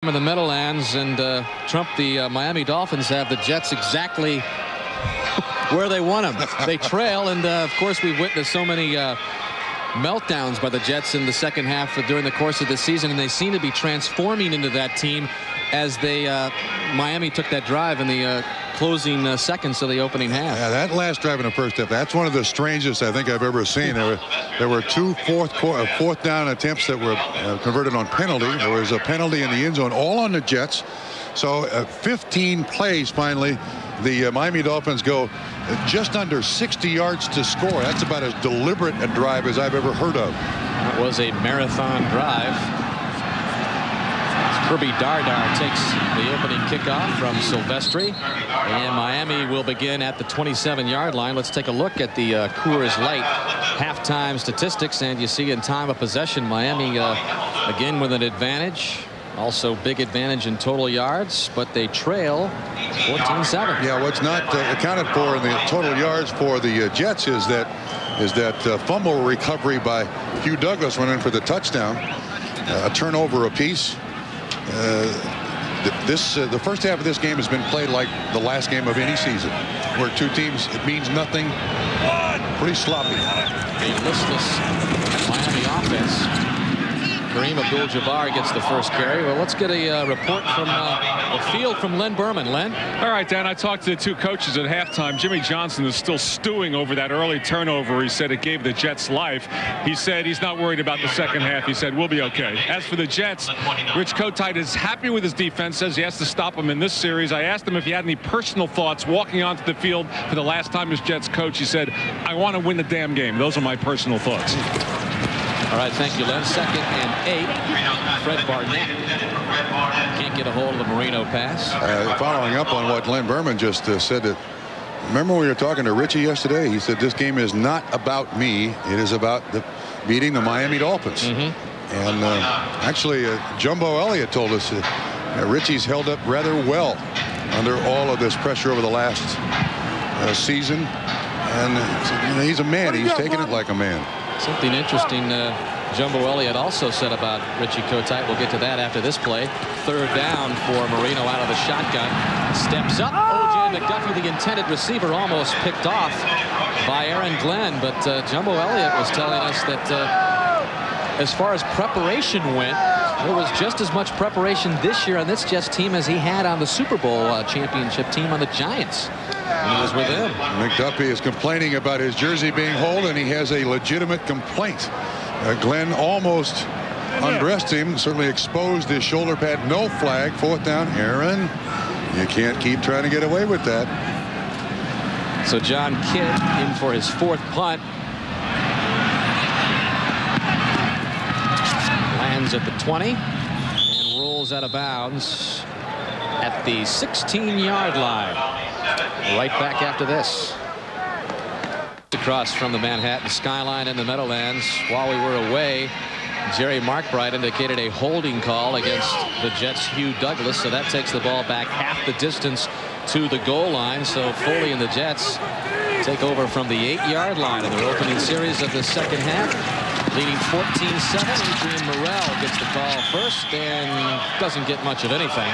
in the Meadowlands, and Trump, the Miami Dolphins have the Jets exactly where they want them. They trail, and of course we've witnessed so many meltdowns by the Jets in the second half during the course of the season, and they seem to be transforming into that team as they Miami took that drive in the closing seconds of the opening half. Yeah, that last drive in the first half, that's one of the strangest I think I've ever seen. There were two fourth down attempts that were converted on penalty. There was a penalty in the end zone, all on the Jets. So 15 plays finally. The Miami Dolphins go just under 60 yards to score. That's about as deliberate a drive as I've ever heard of. That was a marathon drive. Kirby Dardar takes the opening kickoff from Silvestri, and Miami will begin at the 27-yard line. Let's take a look at the Coors Light halftime statistics, and you see in time of possession Miami again with an advantage. Also big advantage in total yards, but they trail 14-7. Yeah, what's not accounted for in the total yards for the Jets is that fumble recovery by Hugh Douglas running for the touchdown. A turnover apiece. The first half of this game has been played like the last game of any season, where two teams, it means nothing, pretty sloppy. A listless Miami offense. Karim Abdul-Jabbar gets the first carry. Well, let's get a report from the field from Len Berman. Len? All right, Dan, I talked to the two coaches at halftime. Jimmy Johnson is still stewing over that early turnover. He said it gave the Jets life. He said he's not worried about the second half. He said, we'll be okay. As for the Jets, Rich Kotite is happy with his defense, says he has to stop him in this series. I asked him if he had any personal thoughts walking onto the field for the last time as Jets coach. He said, I want to win the damn game. Those are my personal thoughts. All right, thank you, Len. 2nd and 8. Fred Barnett can't get a hold of the Marino pass. Following up on what Len Berman just said, that remember when we were talking to Richie yesterday, he said this game is not about me, it is about beating the Miami Dolphins. And actually Jumbo Elliott told us Richie's held up rather well under all of this pressure over the last season, and he's a man. He's taking it like a man. Something interesting Jumbo Elliott also said about Richie Kotite. We'll get to that after this play. 3rd down for Marino out of the shotgun. Steps up. O.J. McDuffie, the intended receiver, almost picked off by Aaron Glenn. But Jumbo Elliott was telling us that as far as preparation went, there was just as much preparation this year on this Jets team as he had on the Super Bowl championship team on the Giants. And he was with him. McDuffie is complaining about his jersey being hauled, and he has a legitimate complaint. Glenn almost undressed him, certainly exposed his shoulder pad. No flag. 4th down. Aaron, you can't keep trying to get away with that. So John Kidd in for his 4th punt. Lands at the 20 and rolls out of bounds at the 16-yard line. Right back after this. Across from the Manhattan skyline in the Meadowlands. While we were away, Jerry Markbright indicated a holding call against the Jets' Hugh Douglas, so that takes the ball back half the distance to the goal line. So Foley and the Jets take over from the 8-yard line in their opening series of the second half, leading 14-7. Adrian Murrell gets the call first and doesn't get much of anything.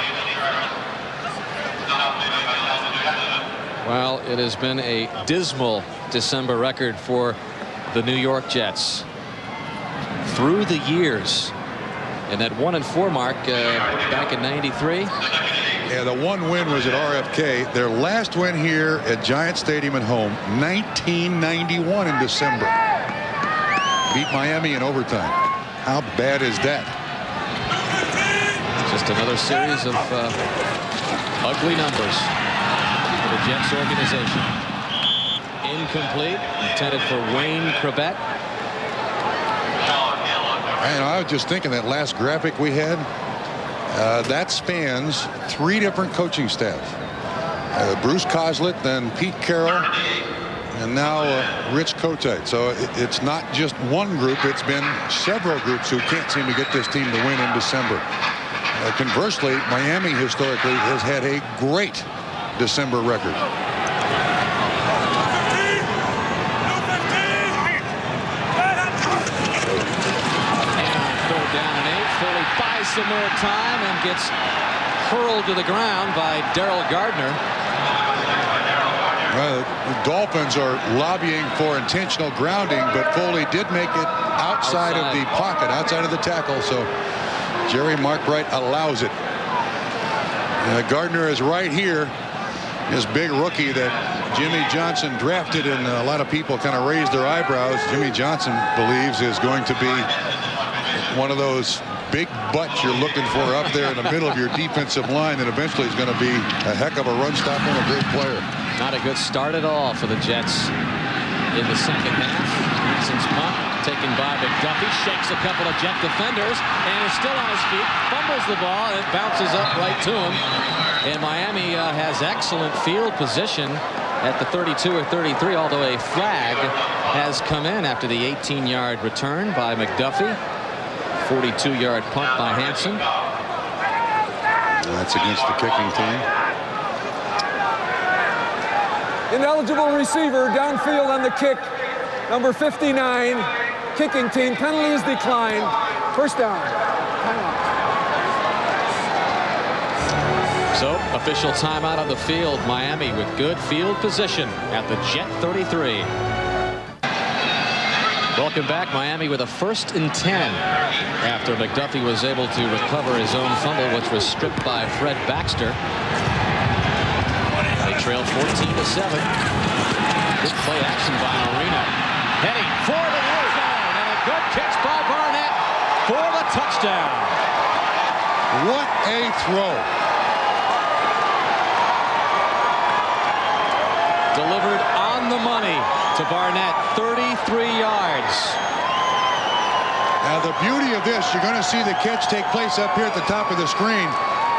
Well, it has been a dismal December record for the New York Jets through the years, and that 1-4 mark back in '93. Yeah, the one win was at RFK. Their last win here at Giant Stadium at home, 1991 in December. Beat Miami in overtime. How bad is that? Just another series of ugly numbers for the Jets organization. Incomplete, intended for Wayne Chrebet. And I was just thinking that last graphic we had, that spans 3 different coaching staffs. Bruce Coslett, then Pete Carroll, and now Rich Kotite. So it's not just one group, it's been several groups who can't seem to get this team to win in December. Conversely, Miami historically has had a great December record. some more time and gets hurled to the ground by Daryl Gardner. Well, the Dolphins are lobbying for intentional grounding, but Foley did make it outside of the pocket, outside of the tackle, so Jerry Markwright allows it. Gardner is right here. This big rookie that Jimmy Johnson drafted, and a lot of people kind of raised their eyebrows. Jimmy Johnson believes is going to be one of those big butts you're looking for up there in the middle of your defensive line, and eventually is going to be a heck of a run stopper and a great player. Not a good start at all for the Jets in the second half. Johnson's punt taken by McDuffie, shakes a couple of Jet defenders and is still on his feet, fumbles the ball, and it bounces up right to him. And Miami has excellent field position at the 32 or 33, although a flag has come in after the 18-yard return by McDuffie. 42-yard punt by Hansen. That's against the kicking team. Ineligible receiver downfield on the kick. Number 59. Kicking team. Penalty is declined. First down. Timeout. So, official timeout on the field. Miami with good field position at the Jet 33. Welcome back. Miami with a 1st and 10 after McDuffie was able to recover his own fumble, which was stripped by Fred Baxter. They trailed 14-7. Good play action by Marino. Heading for the end zone, and a good catch by Barnett for the touchdown. What a throw. Delivered on the money to Barnett, 33 yards. Now the beauty of this, you're going to see the catch take place up here at the top of the screen,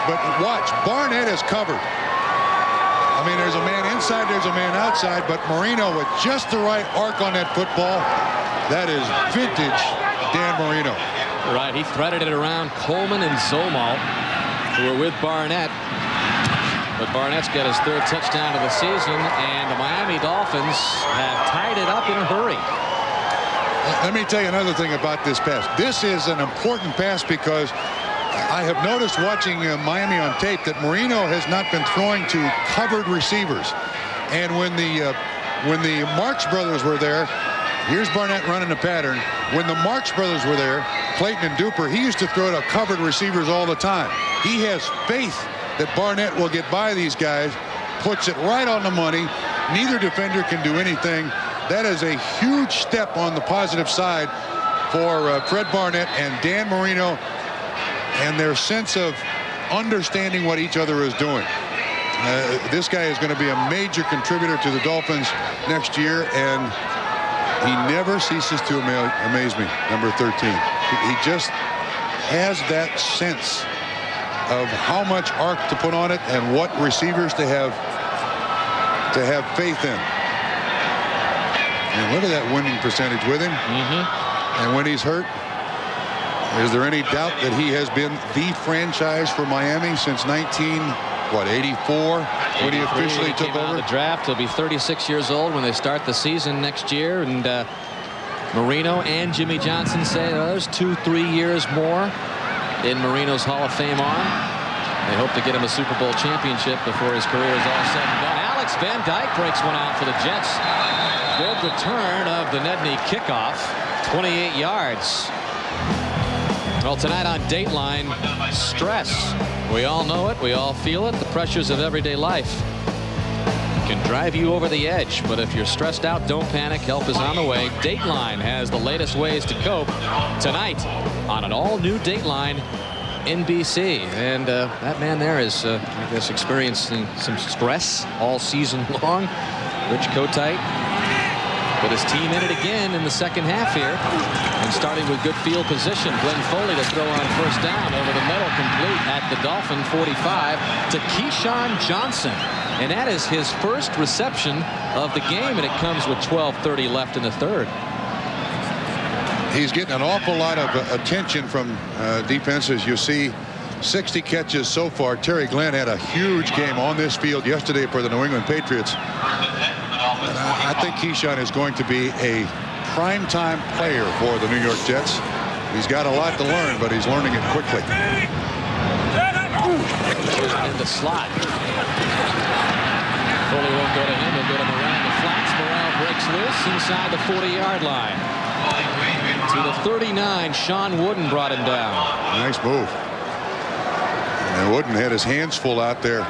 but watch, Barnett is covered. I mean, there's a man inside, there's a man outside, but Marino with just the right arc on that football. That is vintage Dan Marino. Right, he threaded it around Coleman and Zomalt, who were with Barnett. But Barnett's got his 3rd touchdown of the season, and the Miami Dolphins have tied it up in a hurry. Let me tell you another thing about this pass. This is an important pass because I have noticed watching Miami on tape that Marino has not been throwing to covered receivers. And when the Marks brothers were there, here's Barnett running the pattern. When the Marks brothers were there, Clayton and Duper, he used to throw to covered receivers all the time. He has faith that Barnett will get by these guys, puts it right on the money. Neither defender can do anything. That is a huge step on the positive side for Fred Barnett and Dan Marino and their sense of understanding what each other is doing. This guy is going to be a major contributor to the Dolphins next year, and he never ceases to amaze me, number 13. He just has that sense of how much arc to put on it and what receivers to have faith in. And look at that winning percentage with him. And when he's hurt, is there any doubt that he has been the franchise for Miami since 1984 when he officially took over? The draft. He'll be 36 years old when they start the season next year, and Marino and Jimmy Johnson say there's 2-3 years more in Marino's Hall of Fame arm. They hope to get him a Super Bowl championship before his career is all said and done. Alex Van Dyke breaks one out for the Jets. Good return of the Nedney kickoff, 28 yards. Well, tonight on Dateline, stress. We all know it. We all feel it. The pressures of everyday life can drive you over the edge. But if you're stressed out, don't panic. Help is on the way. Dateline has the latest ways to cope tonight on an all-new Dateline NBC. And that man there is, I guess, experiencing some stress all season long. Rich Kotite. But his team in it again in the second half here. And starting with good field position. Glenn Foley to throw on 1st down over the middle, complete at the Dolphin 45 to Keyshawn Johnson. And that is his first reception of the game, and it comes with 12:30 left in the 3rd. He's getting an awful lot of attention from defenses. You see 60 catches so far. Terry Glenn had a huge game on this field yesterday for the New England Patriots. I think Keyshawn is going to be a primetime player for the New York Jets. He's got a lot to learn, but he's learning it quickly. In the slot. Foley won't go to him. He'll go to Murrell in the flats. Murrell breaks loose inside the 40-yard line. To the 39, Sean Wooden brought him down. Nice move. And Wooden had his hands full out there,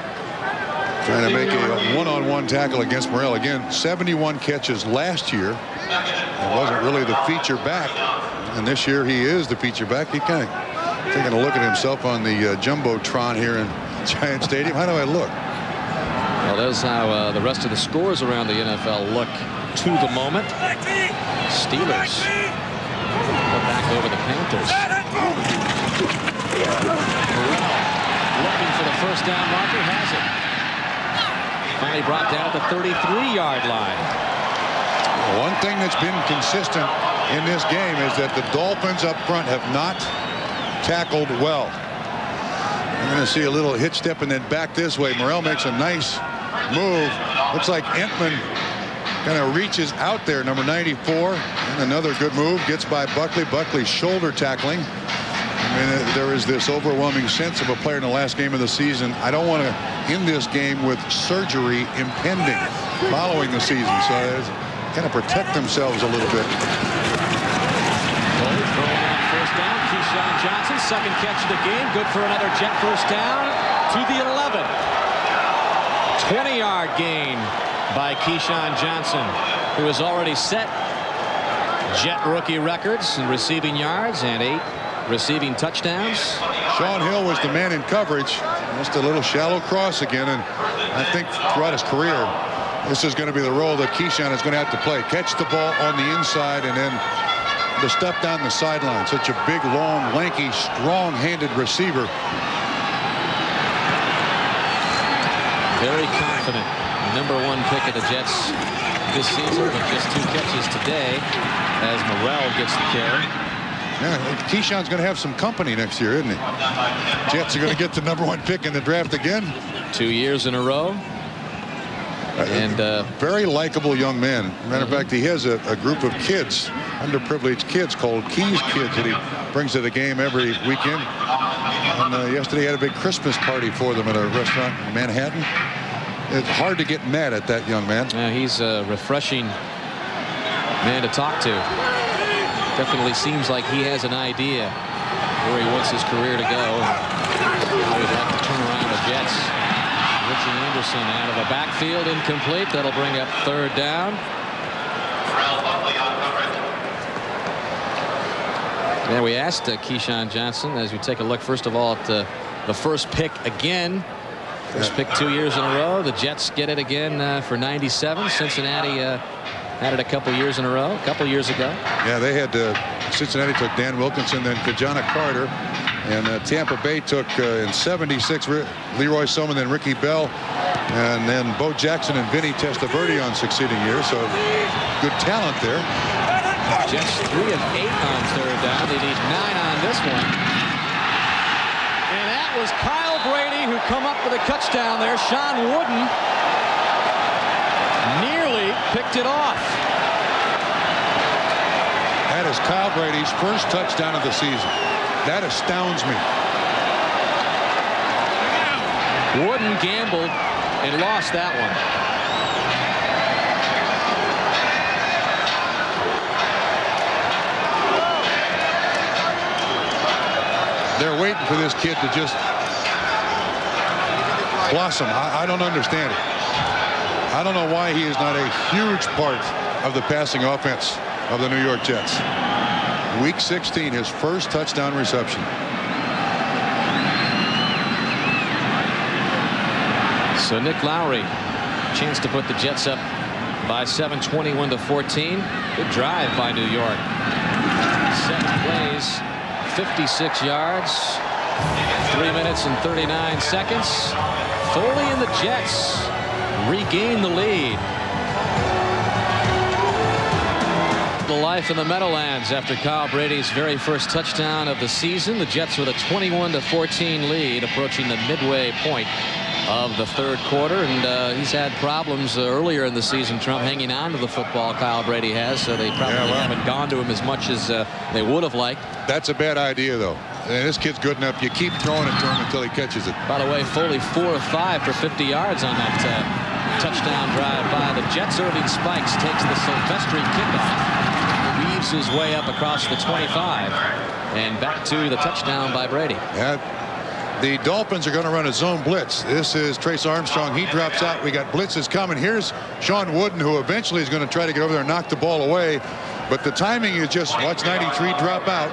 trying to make a one-on-one tackle against Murrell. Again, 71 catches last year. It wasn't really the feature back. And this year he is the feature back. He kind of taking a look at himself on the Jumbotron here in Giant Stadium. How do I look? Well, that's how the rest of the scores around the NFL look to the moment. Steelers go back over the Panthers. Murrell looking for the first down marker, has it. Finally brought down at the 33-yard line. One thing that's been consistent in this game is that the Dolphins up front have not tackled well. You're going to see a little hitch step and then back this way. Murrell makes a nice move. Looks like Entman kind of reaches out there, number 94, and another good move. Gets by Buckley. Buckley's shoulder tackling. I mean, there is this overwhelming sense of a player in the last game of the season. I don't want to end this game with surgery impending following the season, so they kind of protect themselves a little bit. First down, Keyshawn Johnson, second catch of the game, good for another Jet first down to the 11. 20-yard gain by Keyshawn Johnson, who has already set Jet rookie records in receiving yards and 8 receiving touchdowns. Sean Hill was the man in coverage. Just a little shallow cross again, and I think throughout his career, this is going to be the role that Keyshawn is going to have to play. Catch the ball on the inside and then the stuff down the sideline. Such a big, long, lanky, strong-handed receiver. Very confident. #1 pick of the Jets this season, with just 2 catches today as Murrell gets the carry. Yeah, Keyshawn's going to have some company next year, isn't he? Jets are going to get the #1 pick in the draft again. 2 years in a row. And very likable young man. Matter of fact, he has a group of kids, underprivileged kids, called Keys Kids, that he brings to the game every weekend. And yesterday he had a big Christmas party for them at a restaurant in Manhattan. It's hard to get mad at that young man. Yeah, he's a refreshing man to talk to. Definitely seems like he has an idea where he wants his career to go. How he'd like to turn around the Jets. Richie Anderson out of the backfield, incomplete. That'll bring up 3rd down. Yeah, we asked Keyshawn Johnson as we take a look first of all at the first pick again. First pick 2 years in a row. The Jets get it again for 97. Cincinnati had it a couple years in a row, a couple years ago. Yeah, they had Cincinnati took Dan Wilkinson, then Kajana Carter, and Tampa Bay took in '76 Leroy Soman, then Ricky Bell, and then Bo Jackson and Vinny Testaverde on succeeding years. So good talent there. Jets 3 of 8 on 3rd down. They need 9 on this one. And that was Kyle Brady who come up with a touchdown there. Sean Wooden nearly picked it off. That is Kyle Brady's first touchdown of the season. That astounds me. Wooden gambled and lost that one. They're waiting for this kid to just blossom. I don't understand it. I don't know why he is not a huge part of the passing offense of the New York Jets. Week 16, his first touchdown reception. So Nick Lowery, chance to put the Jets up by 7, 21-14. Good drive by New York. 7 plays, 56 yards, 3 minutes and 39 seconds. Foley and the Jets regain the lead. The life in the Meadowlands after Kyle Brady's very first touchdown of the season. The Jets with a 21-14 lead, approaching the midway point of the third quarter, and he's had problems earlier in the season, Trump, hanging on to the football. Kyle Brady has, so they probably haven't gone to him as much as they would have liked. That's a bad idea, though. And this kid's good enough. You keep throwing it to him until he catches it. By the way, Foley 4 of 5 for 50 yards on that touchdown drive by the Jets. Irving Spikes takes the Silvestri kickoff, weaves his way up across the 25, and back to the touchdown by Brady. Yeah. The Dolphins are going to run a zone blitz. This is Trace Armstrong. He drops out. We got blitzes coming. Here's Sean Wooden, who eventually is going to try to get over there and knock the ball away. But the timing is just watch 93 drop out.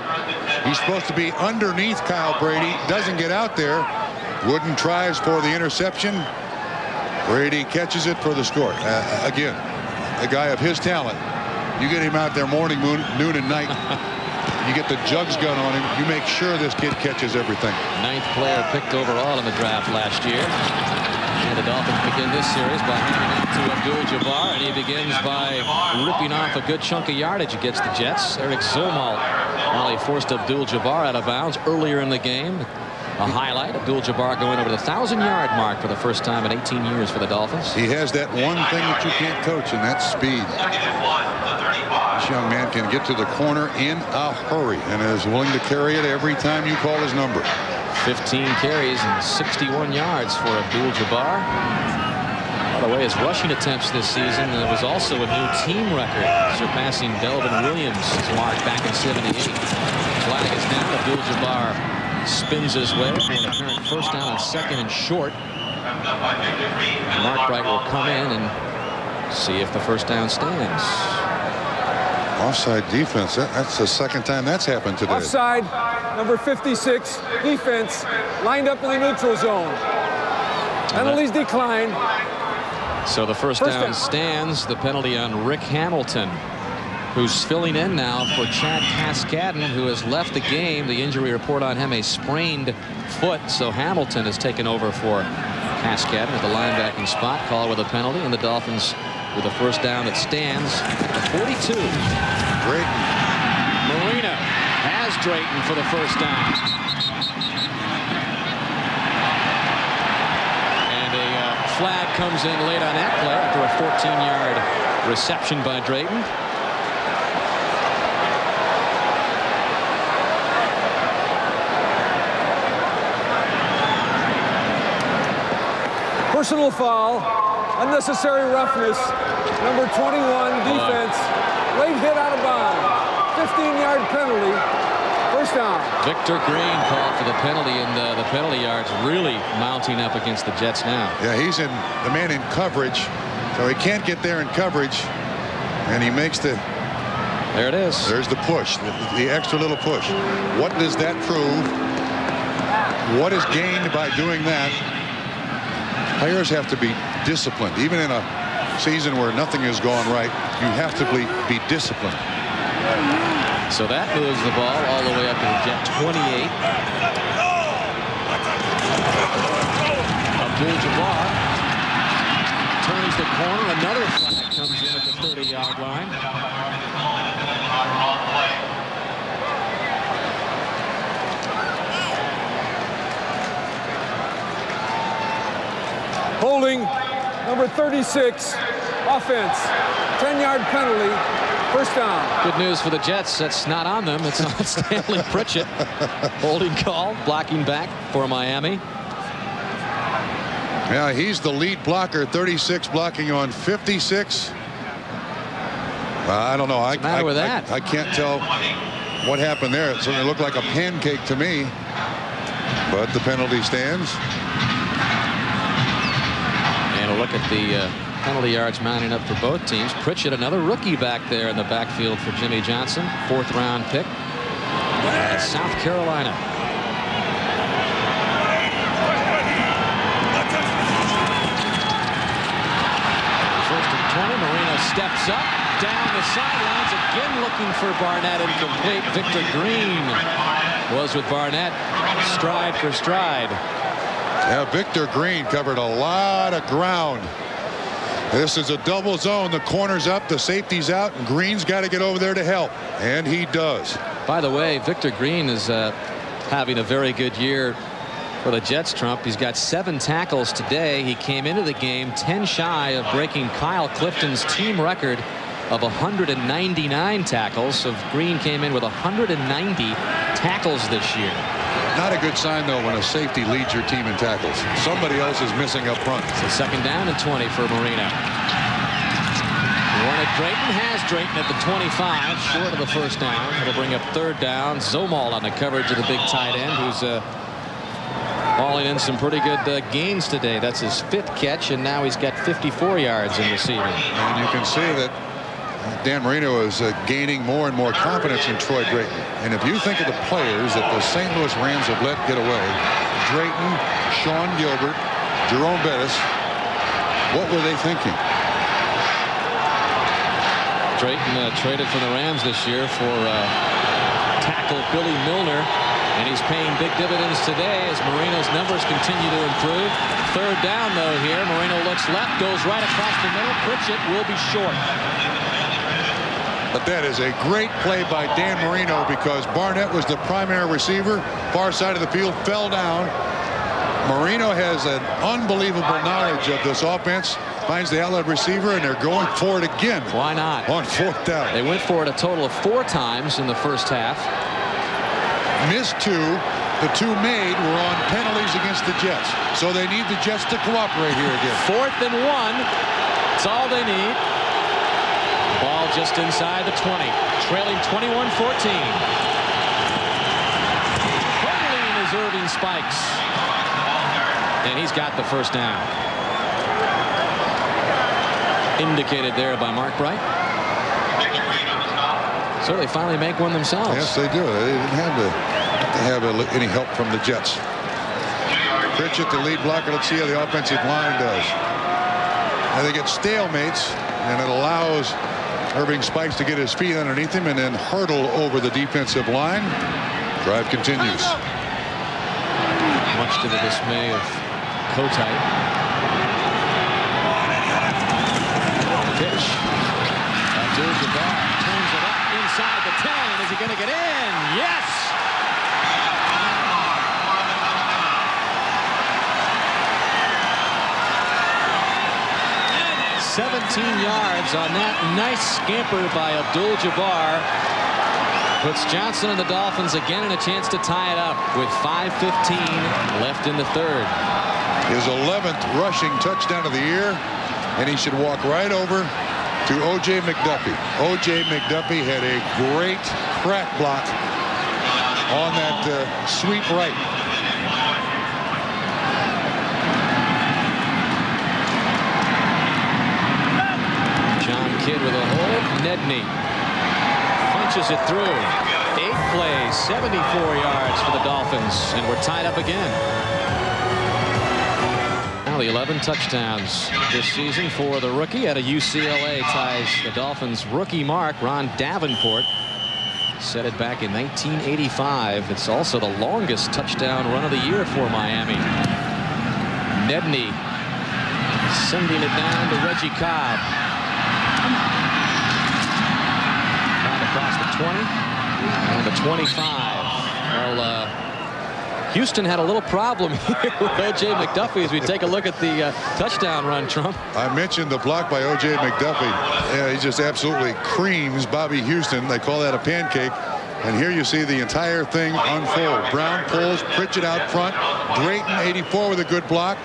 He's supposed to be underneath Kyle Brady. Doesn't get out there. Wooden tries for the interception. Brady catches it for the score. Again, a guy of his talent. You get him out there morning, noon, and night. You get the jugs gun on him. You make sure this kid catches everything. 9th player picked overall in the draft last year. And the Dolphins begin this series by handing it to Abdul-Jabbar, and he begins by ripping off a good chunk of yardage against the Jets. Eric Zolmal, while he forced Abdul-Jabbar out of bounds earlier in the game. A highlight, Abdul-Jabbar going over the 1,000-yard mark for the first time in 18 years for the Dolphins. He has that one thing that you can't coach, and that's speed. This young man can get to the corner in a hurry and is willing to carry it every time you call his number. 15 carries and 61 yards for Abdul-Jabbar. By the way, his rushing attempts this season was also a new team record, surpassing Delvin Williams' mark back in '78. Flag is down. Abdul-Jabbar spins his way for an apparent first down on 2nd and short. Mark Bright will come in and see if the first down stands. Offside defense. That's the second time that's happened today. Offside, number 56, defense, lined up in the neutral zone. Penalties decline. So the first down stands. The penalty on Rick Hamilton, who's filling in now for Chad Cascadden, who has left the game. The injury report on him, a sprained foot. So Hamilton has taken over for Cascadden at the linebacking spot. Call with a penalty, and the Dolphins with a first down that stands at the 42. Drayton. Marino has Drayton for the first down. And a flag comes in late on that play after a 14-yard reception by Drayton. Personal foul, unnecessary roughness, number 21, defense, late hit out of bounds, 15-yard penalty, first down. Victor Green called for the penalty, and the penalty yards really mounting up against the Jets now. Yeah, he's the man in coverage, so he can't get there in coverage, and he makes the... There it is. There's the push, the extra little push. What does that prove? What is gained by doing that? Players have to be disciplined. Even in a season where nothing has gone right, you have to be disciplined. So that moves the ball all the way up to the Jet 28. Abdul-Jabbar turns the corner. Another flag comes in at the 30-yard line. Holding, number 36, offense, 10-yard penalty, first down. Good news for the Jets. That's not on them. It's on Stanley Pritchett. Holding call, blocking back for Miami. Yeah, he's the lead blocker, 36 blocking on 56. I don't know. What's the matter with that? I can't tell what happened there. It certainly looked like a pancake to me, but the penalty stands. And a look at the penalty yards mounting up for both teams. Pritchett, another rookie back there in the backfield for Jimmy Johnson, 4th-round pick at South Carolina. First and 20. Marino steps up, down the sidelines, again looking for Barnett, incomplete. Victor Green was with Barnett, stride for stride. Yeah, Victor Green covered a lot of ground. This is a double zone. The corner's up, the safety's out, and Green's got to get over there to help, and he does. By the way, Victor Green is having a very good year For the Jets, Trump, he's got 7 tackles today. He came into the game 10 shy of breaking Kyle Clifton's team record of 199 tackles. So Green came in with 190 tackles this year. Not a good sign, though, when a safety leads your team in tackles. Somebody else is missing up front. So second down and 20 for Marino. One at Drayton, has Drayton at the 25, short of the first down. It'll bring up third down. Zomal on the coverage of the big tight end, who's hauling in some pretty good gains today. That's his 5th catch, and now he's got 54 yards in receiving. And you can see that Dan Marino is gaining more and more confidence in Troy Drayton. And if you think of the players that the St. Louis Rams have let get away, Drayton, Sean Gilbert, Jerome Bettis, what were they thinking? Drayton traded for the Rams this year for tackle Billy Milner, and he's paying big dividends today as Marino's numbers continue to improve. Third down, though, here. Marino looks left, goes right across the middle. Pritchett will be short. But that is a great play by Dan Marino, because Barnett was the primary receiver, far side of the field, fell down. Marino has an unbelievable knowledge of this offense, finds the outlet receiver, and they're going for it again. Why not? On 4th down. They went for it a total of 4 times in the first half. Missed 2. The 2 made were on penalties against the Jets. So they need the Jets to cooperate here again. 4th and 1. That's all they need. Ball just inside the 20. Trailing 21-14. Hurling is Irving Spikes. And he's got the first down. Indicated there by Mark Bright. So they finally make one themselves. Yes, they do. They didn't have to have any help from the Jets. Pritchett, the lead blocker. Let's see how the offensive line does. Now they get stalemates, and it allows Irving Spikes to get his feet underneath him and then hurdle over the defensive line. Drive continues. Much to the dismay of Kotite. Pitch. Abdul-Jabbar turns it up inside the 10. Is he going to get in? Yes! And 17 yards on that nice scamper by Abdul-Jabbar. Puts Johnson and the Dolphins again in a chance to tie it up with 5:15 left in the third. His 11th rushing touchdown of the year, and he should walk right over to O.J. McDuffie. O.J. McDuffie had a great crack block on that sweep right. John Kidd with a hold. Nedney punches it through. 8 plays, 74 yards for the Dolphins, and we're tied up again. Now the 11 touchdowns this season for the rookie out of UCLA ties the Dolphins' rookie mark. Ron Davenport set it back in 1985. It's also the longest touchdown run of the year for Miami. Nedney sending it down to Reggie Cobb. Across the 20 and the 25. Well, Houston had a little problem here with O.J. McDuffie as we take a look at the touchdown run, Trump. I mentioned the block by O.J. McDuffie. Yeah, he just absolutely creams Bobby Houston. They call that a pancake. And here you see the entire thing unfold. Brown pulls Pritchett out front. Drayton, 84, with a good block.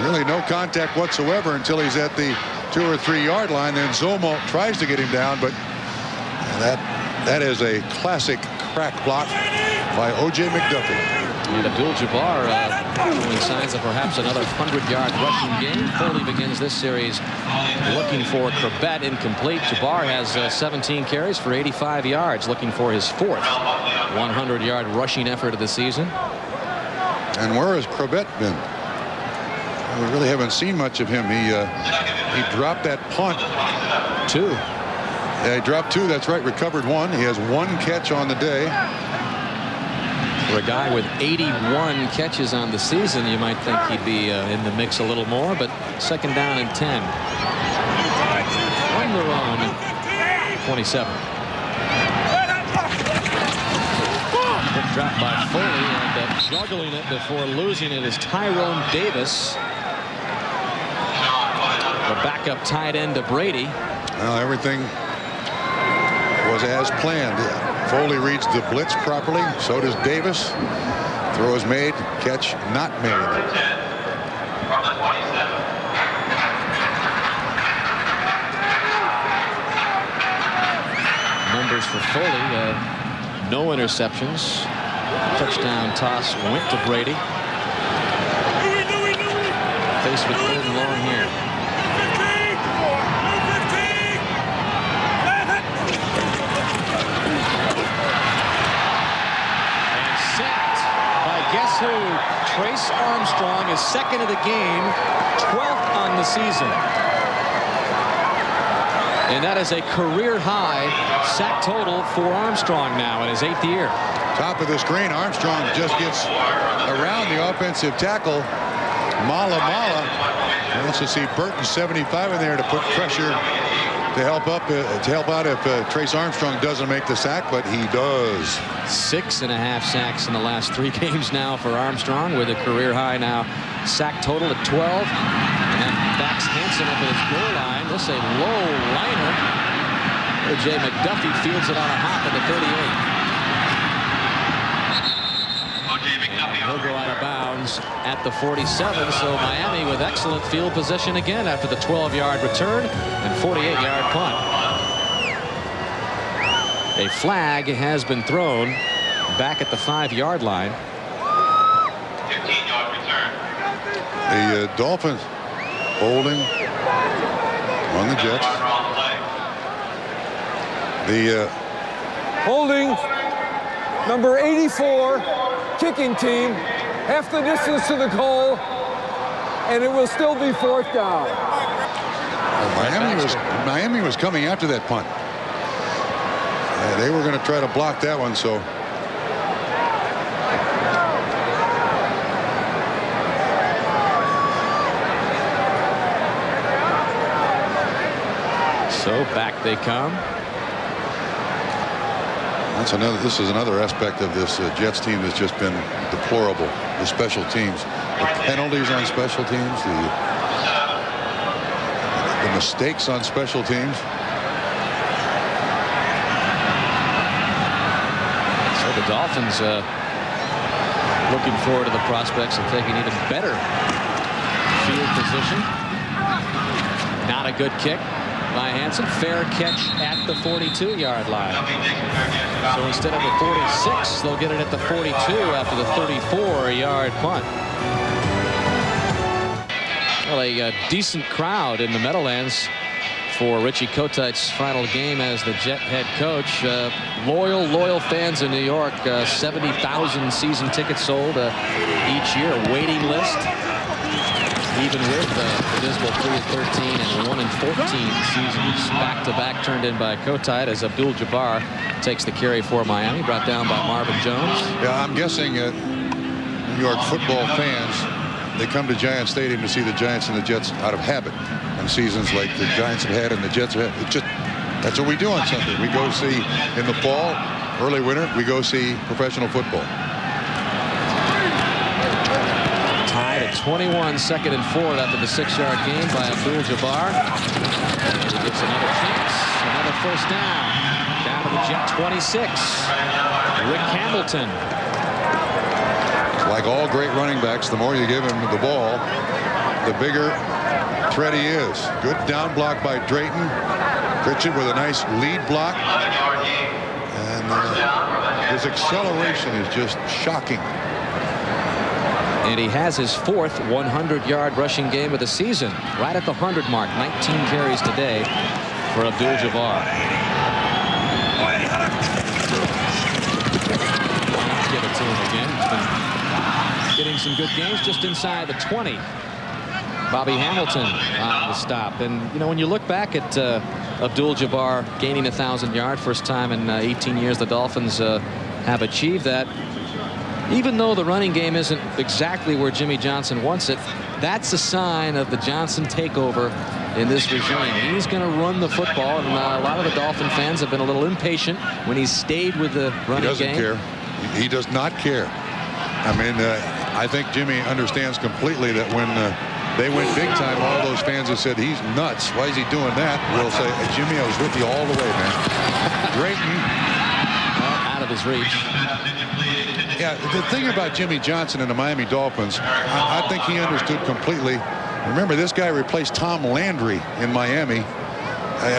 Really no contact whatsoever until he's at the 2 or 3 yard line. Then Zomo tries to get him down, but that is a classic crack block by O.J. McDuffie. And Abdul-Jabbar showing signs of perhaps another 100-yard rushing game. Foley begins this series looking for Chrebet, incomplete. Jabbar has 17 carries for 85 yards, looking for his 4th 100-yard rushing effort of the season. And where has Chrebet been? We really haven't seen much of him. He dropped that punt. 2. Yeah, he dropped 2. That's right. Recovered 1. He has 1 catch on the day. For a guy with 81 catches on the season, you might think he'd be in the mix a little more, but second down and 10. On their own 27. Quick dropped by Foley, and juggling it before losing it is Tyrone Davis, the backup tight end to Brady. Well, everything was as planned. Foley reads the blitz properly. So does Davis. Throw is made. Catch not made. Numbers for Foley, no interceptions. Touchdown toss went to Brady. Faced with 3rd and long here. And sacked by guess who? Trace Armstrong is 2nd of the game, 12th on the season. And that is a career-high sack total for Armstrong now in his 8th year. Top of the screen, Armstrong just gets around the offensive tackle. Mala wants to see Burton 75 in there to put pressure to help out if Trace Armstrong doesn't make the sack, but he does. 6.5 sacks in the last 3 games now for Armstrong, with a career-high now sack total at 12. And that backs Hansen up at his goal line. This is a low liner. O.J. McDuffie fields it on a hop at the 38. He'll go out of bounds at the 47. So Miami with excellent field position again after the 12-yard return and 48-yard punt. A flag has been thrown back at the 5-yard line. 15-yard return. The Dolphins holding on the Jets. The Holding number 84, kicking team, half the distance to the goal, and it will still be 4th down. Miami was coming after that punt. They were going to try to block that one, so. So back they come. This is another aspect of this Jets team that's just been deplorable. The special teams, the penalties on special teams, the mistakes on special teams. So the Dolphins looking forward to the prospects of taking even better field position. Not a good kick by Hansen. Fair catch at the 42-yard line. So instead of the 46, they'll get it at the 42 after the 34-yard punt. Well, a decent crowd in the Meadowlands for Richie Kotite's final game as the Jet head coach. Loyal fans in New York. 70,000 season tickets sold each year. A waiting list. Even with the dismal 3-13 and 1-14 seasons back-to-back turned in by Kotite as Abdul-Jabbar takes the carry for Miami, brought down by Marvin Jones. Yeah, I'm guessing New York football fans, they come to Giant Stadium to see the Giants and the Jets out of habit on seasons like the Giants have had and the Jets have had. That's what we do on Sunday. We go see in the fall, early winter, we go see professional football. 21, 2nd and 4 after the 6-yard gain by Abdul-Jabbar. He gets another chance, another 1st down. Down to the Jet 26. Rick Hamilton. Like all great running backs, the more you give him the ball, the bigger threat he is. Good down block by Drayton. Pritchett with a nice lead block. And his acceleration is just shocking. And he has his 4th 100-yard rushing game of the season, right at the 100 mark. 19 carries today for Abdul-Jabbar. Give it to him again. He's been getting some good games just inside the 20. Bobby Hamilton on the stop. And, you know, when you look back at Abdul-Jabbar gaining 1,000 yards, first time in 18 years the Dolphins have achieved that. Even though the running game isn't exactly where Jimmy Johnson wants it, that's a sign of the Johnson takeover in this regime. He's going to run the football, and a lot of the Dolphin fans have been a little impatient when he's stayed with the running game. He doesn't care. He does not care. I mean, I think Jimmy understands completely that when they went big time, all those fans have said, he's nuts. Why is he doing that? We'll say, hey, Jimmy, I was with you all the way, man. Drayton. Out of his reach. Yeah, the thing about Jimmy Johnson and the Miami Dolphins, I think he understood completely. Remember, this guy replaced Tom Landry in Miami,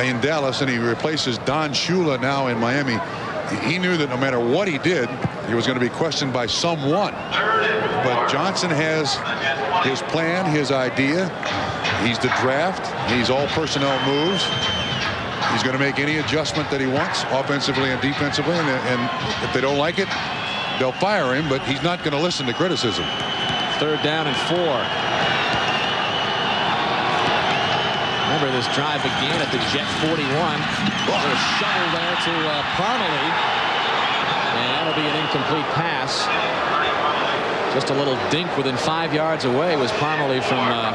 in Dallas, and he replaces Don Shula now in Miami. He knew that no matter what he did, he was going to be questioned by someone. But Johnson has his plan, his idea. He's the draft. He's all personnel moves. He's going to make any adjustment that he wants, offensively and defensively. And if they don't like it, they'll fire him. But he's not going to listen to criticism. 3rd down and 4. Remember, this drive began at the Jet 41. A little shovel there to Parmalee. And that'll be an incomplete pass. Just a little dink within 5 yards away was Parmalee from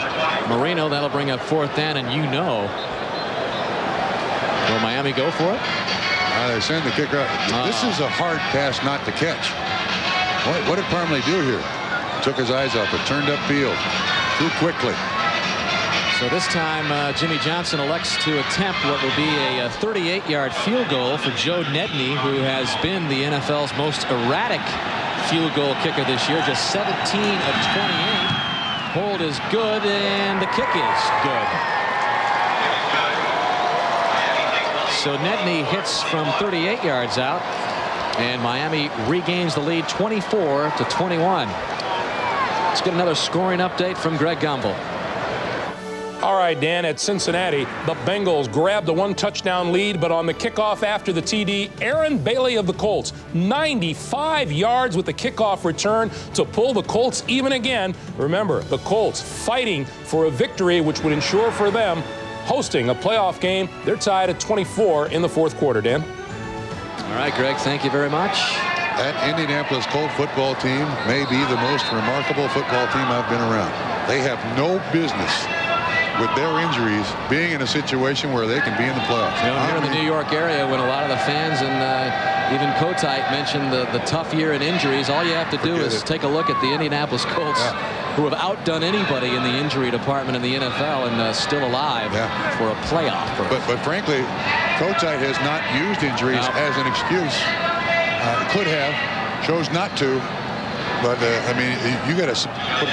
Marino. That'll bring up 4th down, and will Miami go for it? They send the kicker out. This is a hard pass not to catch. What did Parmalee do here? Took his eyes off it, turned upfield too quickly. So this time Jimmy Johnson elects to attempt what will be a 38-yard field goal for Joe Nedney, who has been the NFL's most erratic field goal kicker this year. Just 17 of 28. Hold is good, and the kick is good. So Nedney hits from 38 yards out, and Miami regains the lead 24-21. Let's get another scoring update from Greg Gumbel. All right, Dan, at Cincinnati, the Bengals grabbed the 1-touchdown lead, but on the kickoff after the TD, Aaron Bailey of the Colts, 95 yards with the kickoff return to pull the Colts even again. Remember, the Colts fighting for a victory which would ensure for them hosting a playoff game. They're tied at 24 in the 4th quarter, Dan. All right, Greg, thank you very much. That Indianapolis Colt football team may be the most remarkable football team I've been around. They have no business with their injuries being in a situation where they can be in the playoffs. You know, here in the New York area, when a lot of the fans and even Kotite mentioned the tough year in injuries, all you have to do is take a look at the Indianapolis Colts, who have outdone anybody in the injury department in the NFL and still alive for a playoff. But frankly, Kotite has not used injuries as an excuse. Could have, chose not to. But I mean, you got to put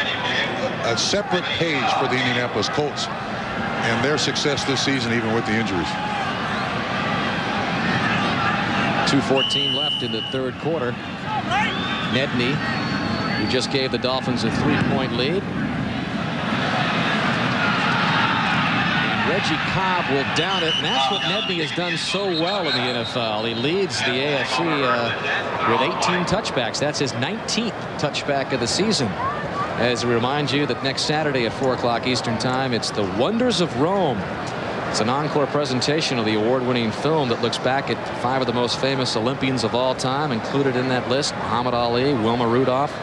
a separate page for the Indianapolis Colts and their success this season, even with the injuries. 2:14 left in the 3rd quarter. Nedney, who just gave the Dolphins a 3-point lead. And Reggie Cobb will down it, and that's what Nedney has done so well in the NFL. He leads the AFC with 18 touchbacks. That's his 19th touchback of the season. As we remind you that next Saturday at 4 o'clock Eastern Time, it's The Wonders of Rome. It's an encore presentation of the award-winning film that looks back at 5 of the most famous Olympians of all time. Included in that list, Muhammad Ali, Wilma Rudolph,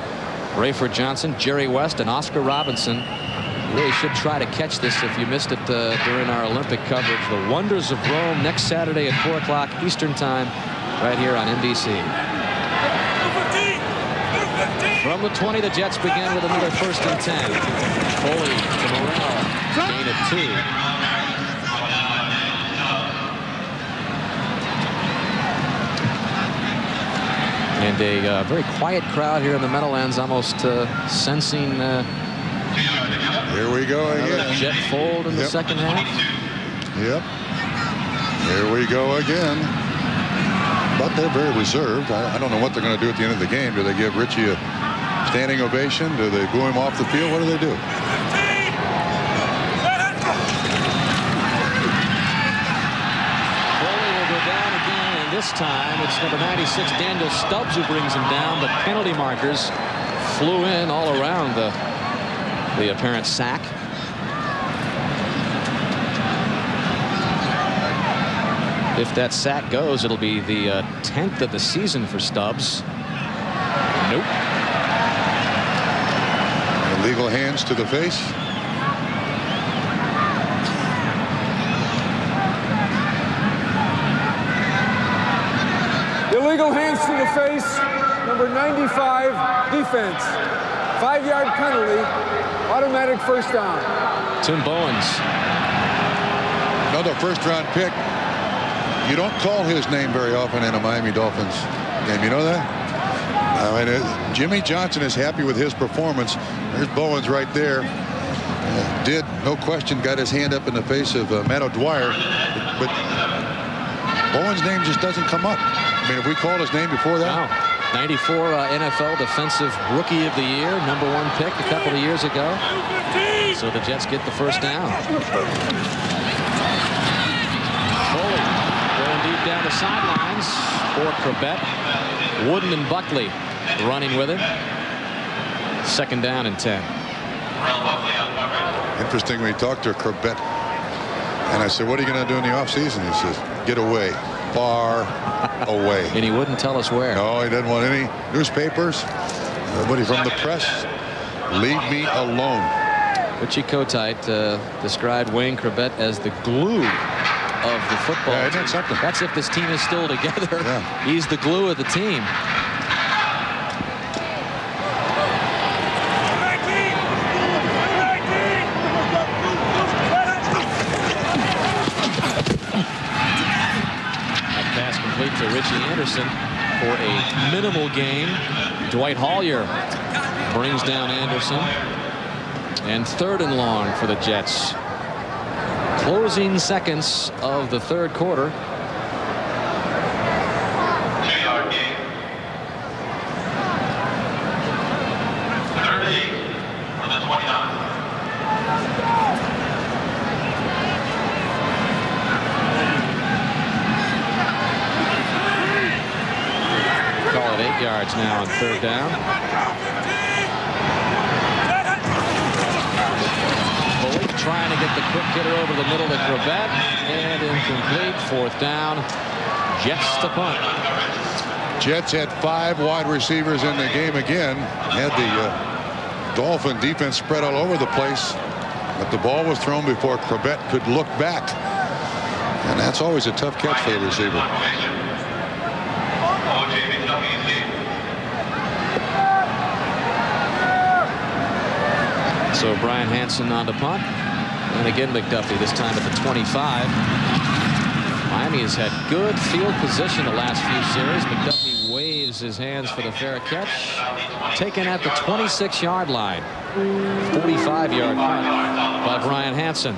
Rayford Johnson, Jerry West, and Oscar Robinson. You really should try to catch this if you missed it during our Olympic coverage. The Wonders of Rome next Saturday at 4 o'clock Eastern Time, right here on NBC. From the 20, the Jets begin with another 1st and 10. Foley to Murrell. Gain of 2. And a very quiet crowd here in the Meadowlands, almost sensing here we go again. Jet fold in the second half. Yep. Here we go again. But they're very reserved. I don't know what they're going to do at the end of the game. Do they give Richie a standing ovation? Do they boo him off the field? What do they do? Foley will go down again, and this time it's number 96, Daniel Stubbs, who brings him down. The penalty markers flew in all around the apparent sack. If that sack goes, it'll be the 10th of the season for Stubbs. Nope. Illegal hands to the face. Illegal hands to the face. number 95, defense. 5-yard penalty, automatic first down. Tim Bowens. Another first-round pick. You don't call his name very often in a Miami Dolphins game. You know that? I mean, Jimmy Johnson is happy with his performance. There's Bowens right there. Did, no question, got his hand up in the face of Matt O'Dwyer. But Bowens' name just doesn't come up. I mean, if we called his name before that. Wow. 94 NFL Defensive Rookie of the Year, #1 pick a couple of years ago. So the Jets get the first down. Foley going deep down the sidelines for Chrebet. Wooden and Buckley running with it. 2nd down and 10. Interesting, we talked to Chrebet, and I said, what are you going to do in the offseason? He says, get away. Far away. And he wouldn't tell us where. No, he didn't want any newspapers. Nobody from the press. Leave me alone. Richie Kotite described Wayne Chrebet as the glue of the football Yeah, isn't team. that something? That's if this team is still together. Yeah. He's the glue of the team. To Richie Anderson for a minimal gain. Dwight Hollier brings down Anderson. And 3rd and long for the Jets. Closing seconds of the 3rd quarter. Yards now on 3rd down. Foley trying to get the quick hitter over the middle to Chrebet, and incomplete. 4th down. Jets to punt. Jets had 5 wide receivers in the game again. Had the Dolphin defense spread all over the place, but the ball was thrown before Chrebet could look back, and that's always a tough catch for the receiver. So Brian Hansen on to punt. And again McDuffie, this time at the 25. Miami has had good field position the last few series. McDuffie waves his hands for the fair catch. Taken at the 26-yard line. 45-yard punt by Brian Hansen.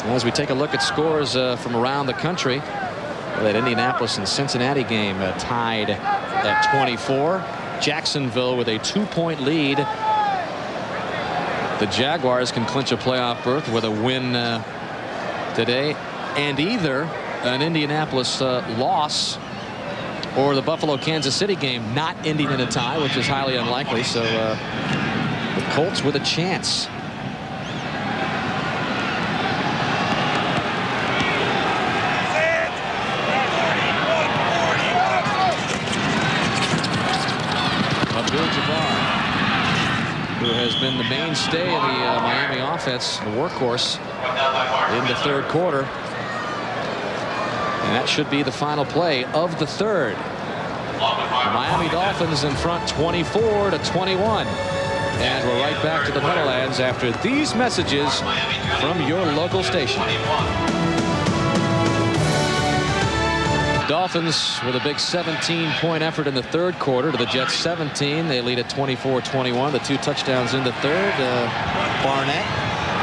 As we take a look at scores from around the country, that Indianapolis and Cincinnati game tied at 24. Jacksonville with a 2-point lead. The Jaguars can clinch a playoff berth with a win today, and either an Indianapolis loss or the Buffalo-Kansas City game not ending in a tie, which is highly unlikely. So the Colts with a chance. Abdul-Jabbar, who has been the mainstay of the Miami offense, the workhorse in the 3rd quarter. And that should be the final play of the 3rd. The Miami Dolphins in front 24-21. And we're right back to the Meadowlands after these messages from your local station. Dolphins with a big 17-point effort in the 3rd quarter to the Jets 17. They lead at 24-21. The 2 touchdowns in the 3rd. Barnett,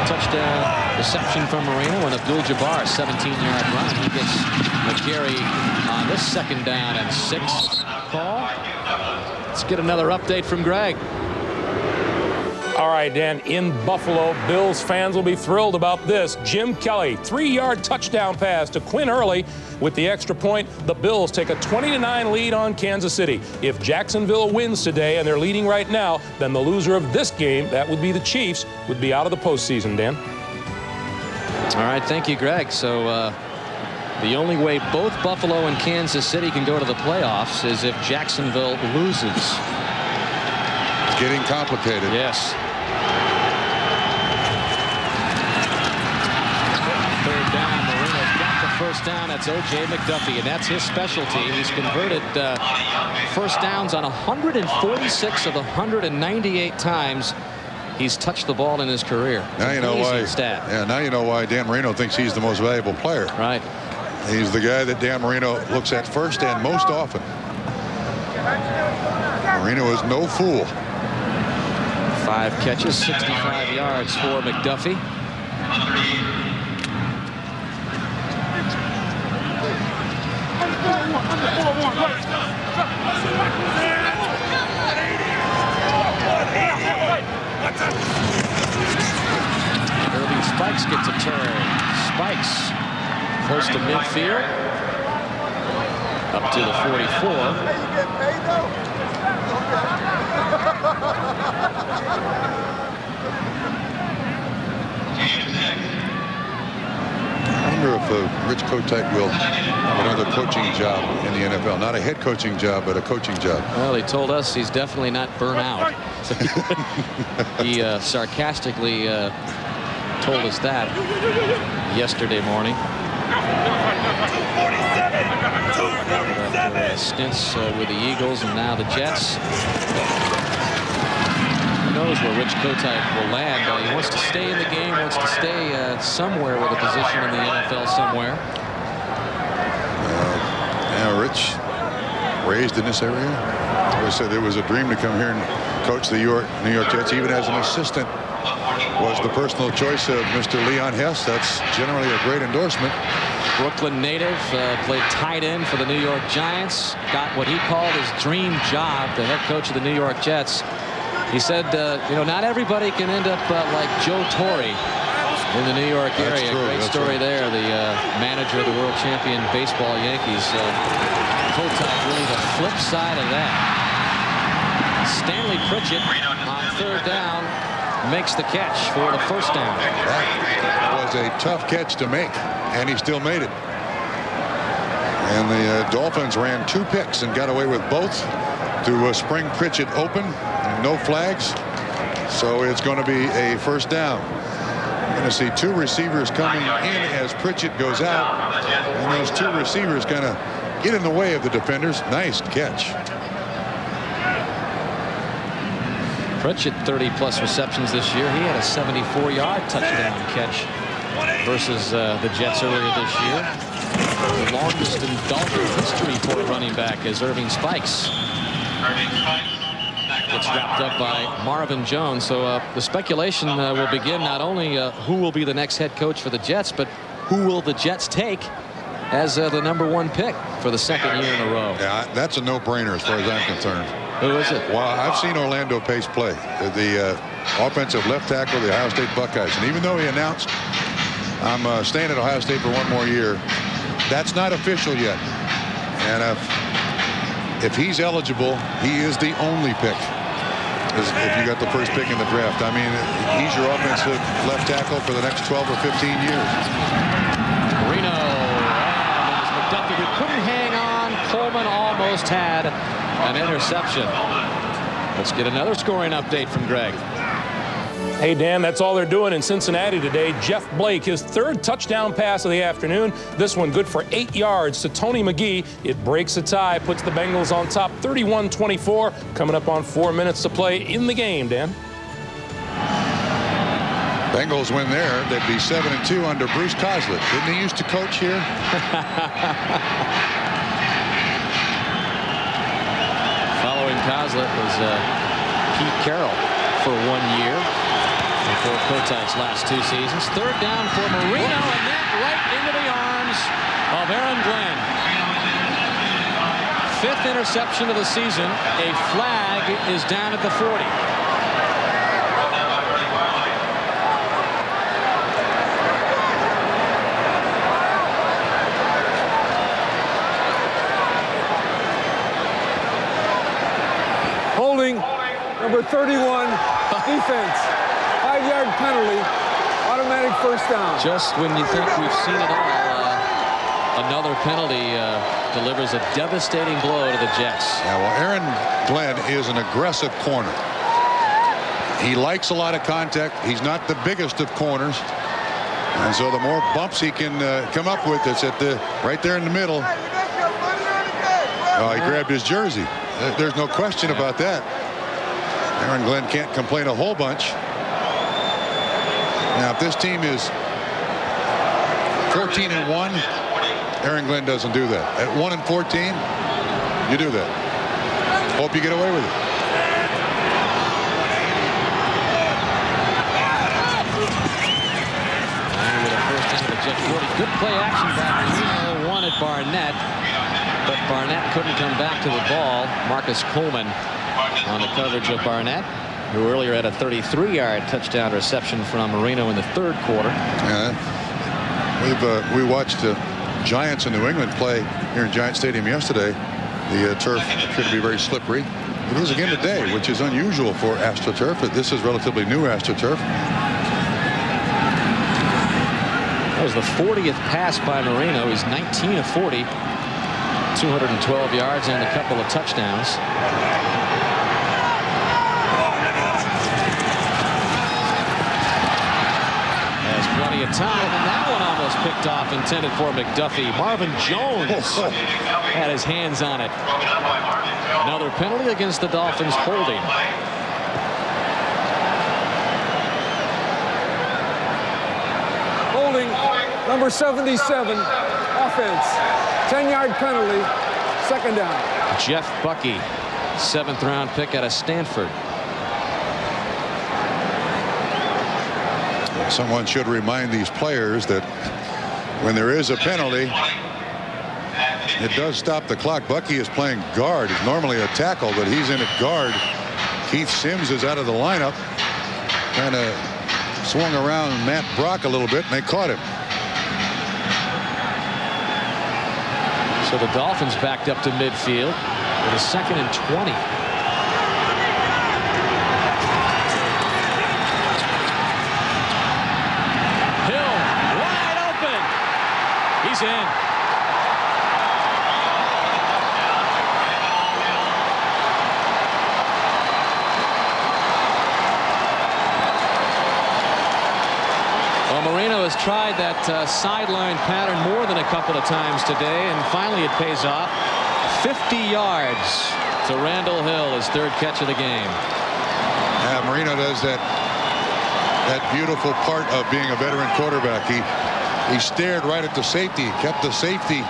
touchdown reception from Marino, and Abdul-Jabbar, 17-yard run. He gets McGarry on this 2nd down and 6 call. Let's get another update from Greg. All right, Dan, in Buffalo, Bills fans will be thrilled about this. Jim Kelly, 3-yard touchdown pass to Quinn Early. With the extra point, the Bills take a 20-9 lead on Kansas City. If Jacksonville wins today, and they're leading right now, then the loser of this game, that would be the Chiefs, would be out of the postseason, Dan. All right, thank you, Greg. So the only way both Buffalo and Kansas City can go to the playoffs is if Jacksonville loses. It's getting complicated. Yes. 3rd down. Marino's got the first down at That's O.J. McDuffie, and that's his specialty. He's converted first downs on 146 of the 198 times he's touched the ball in his career. Now you know why. Stat. Yeah, now you know why Dan Marino thinks he's the most valuable player. Right. He's the guy that Dan Marino looks at first and most often. Marino is no fool. 5 catches, 65 yards for McDuffie. Irving Spikes gets a turn. Spikes close to midfield. Up to the 44. I wonder if Rich Kotite will have another coaching job in the NFL. Not a head coaching job, but a coaching job. Well, he told us he's definitely not burnt out. He sarcastically told us that yesterday morning. After stints with the Eagles and now the Jets. Who knows where Rich Kotite will land. He wants to stay in the game, wants to stay somewhere with a position in the NFL somewhere. Yeah, Rich, raised in this area. I said it was a dream to come here and coach the New York Jets, even as an assistant. Was the personal choice of Mr. Leon Hess. That's generally a great endorsement. Brooklyn native, played tight end for the New York Giants. Got what he called his dream job, the head coach of the New York Jets. He said, you know, not everybody can end up like Joe Torre in the New York area. Great story there. The manager of the world champion baseball Yankees. Kotite really the flip side of that. Stanley Pritchett on 3rd down makes the catch for the 1st down. That was a tough catch to make, and he still made it. And the Dolphins ran 2 picks and got away with both to spring Pritchett open. No flags, so it's going to be a 1st down. You're going to see 2 receivers coming in as Pritchett goes out, and those 2 receivers kind of get in the way of the defenders. Nice catch. Pritchett 30+ receptions this year. He had a 74-yard touchdown catch versus the Jets earlier this year. The longest in Dolphins history for a running back is Irving Spikes. Gets wrapped up by Marvin Jones. So the speculation will begin not only who will be the next head coach for the Jets, but who will the Jets take as the #1 pick for the 2nd year in a row. Yeah, that's a no-brainer as far as I'm concerned. Who is it? Well, I've seen Orlando Pace play, the offensive left tackle of the Ohio State Buckeyes. And even though he announced, I'm staying at Ohio State for 1 more year, that's not official yet. And if he's eligible, he is the only pick. If you got the 1st pick in the draft. I mean, he's your offensive left tackle for the next 12 or 15 years. Marino and it was McDuffie who couldn't hang on. Coleman almost had an interception. Let's get another scoring update from Greg. Hey, Dan, that's all they're doing in Cincinnati today. Jeff Blake, his 3rd touchdown pass of the afternoon. This one good for 8 yards to Tony McGee. It breaks a tie, puts the Bengals on top 31-24. Coming up on 4 minutes to play in the game, Dan. Bengals win there. They'd be 7-2 under Bruce Coslett. Didn't he used to coach here? Following Coslett was Pete Carroll for 1 year. For Kotite's last 2 seasons. 3rd down for Marino, and then right into the arms of Aaron Glenn. 5th interception of the season. A flag is down at the 40. Holding number 31, defense. 5-yard penalty, automatic 1st down. Just when you think we've seen it all, another penalty delivers a devastating blow to the Jets. Yeah, well, Aaron Glenn is an aggressive corner. He likes a lot of contact. He's not the biggest of corners. And so the more bumps he can come up with, it's at right there in the middle. Oh, he grabbed his jersey. There's no question about that. Aaron Glenn can't complain a whole bunch. Now, if this team is 14-1, Aaron Glenn doesn't do that. At 1-14, you do that. Hope you get away with it. Good play action by Marino, one at Barnett, but Barnett couldn't come back to the ball. Marcus Coleman on the coverage of Barnett, who earlier had a 33-yard touchdown reception from Marino in the third quarter. We watched the Giants in New England play here in Giant Stadium yesterday. The turf appeared to be very slippery. It is again today, which is unusual for AstroTurf. This is relatively new AstroTurf. That was the 40th pass by Marino. He's 19 of 40, 212 yards and a couple of touchdowns. Has plenty of time, and that one almost picked off, intended for McDuffie. Marvin Jones had his hands on it. Another penalty against the Dolphins, holding. Number 77, offense, 10-yard penalty, second down. Jeff Bucky, 7th-round pick out of Stanford. Someone should remind these players that when there is a penalty, it does stop the clock. Bucky is playing guard. He's normally a tackle, but he's in at guard. Keith Sims is out of the lineup. Kind of swung around Matt Brock a little bit, and they caught him. So the Dolphins backed up to midfield with a 2nd and 20. Hill wide open. He's in. Marino has tried that sideline pattern more than a couple of times today, and finally it pays off. 50 yards to Randal Hill, his 3rd catch of the game. Yeah, Marino does that beautiful part of being a veteran quarterback. He stared right at the safety, kept the safety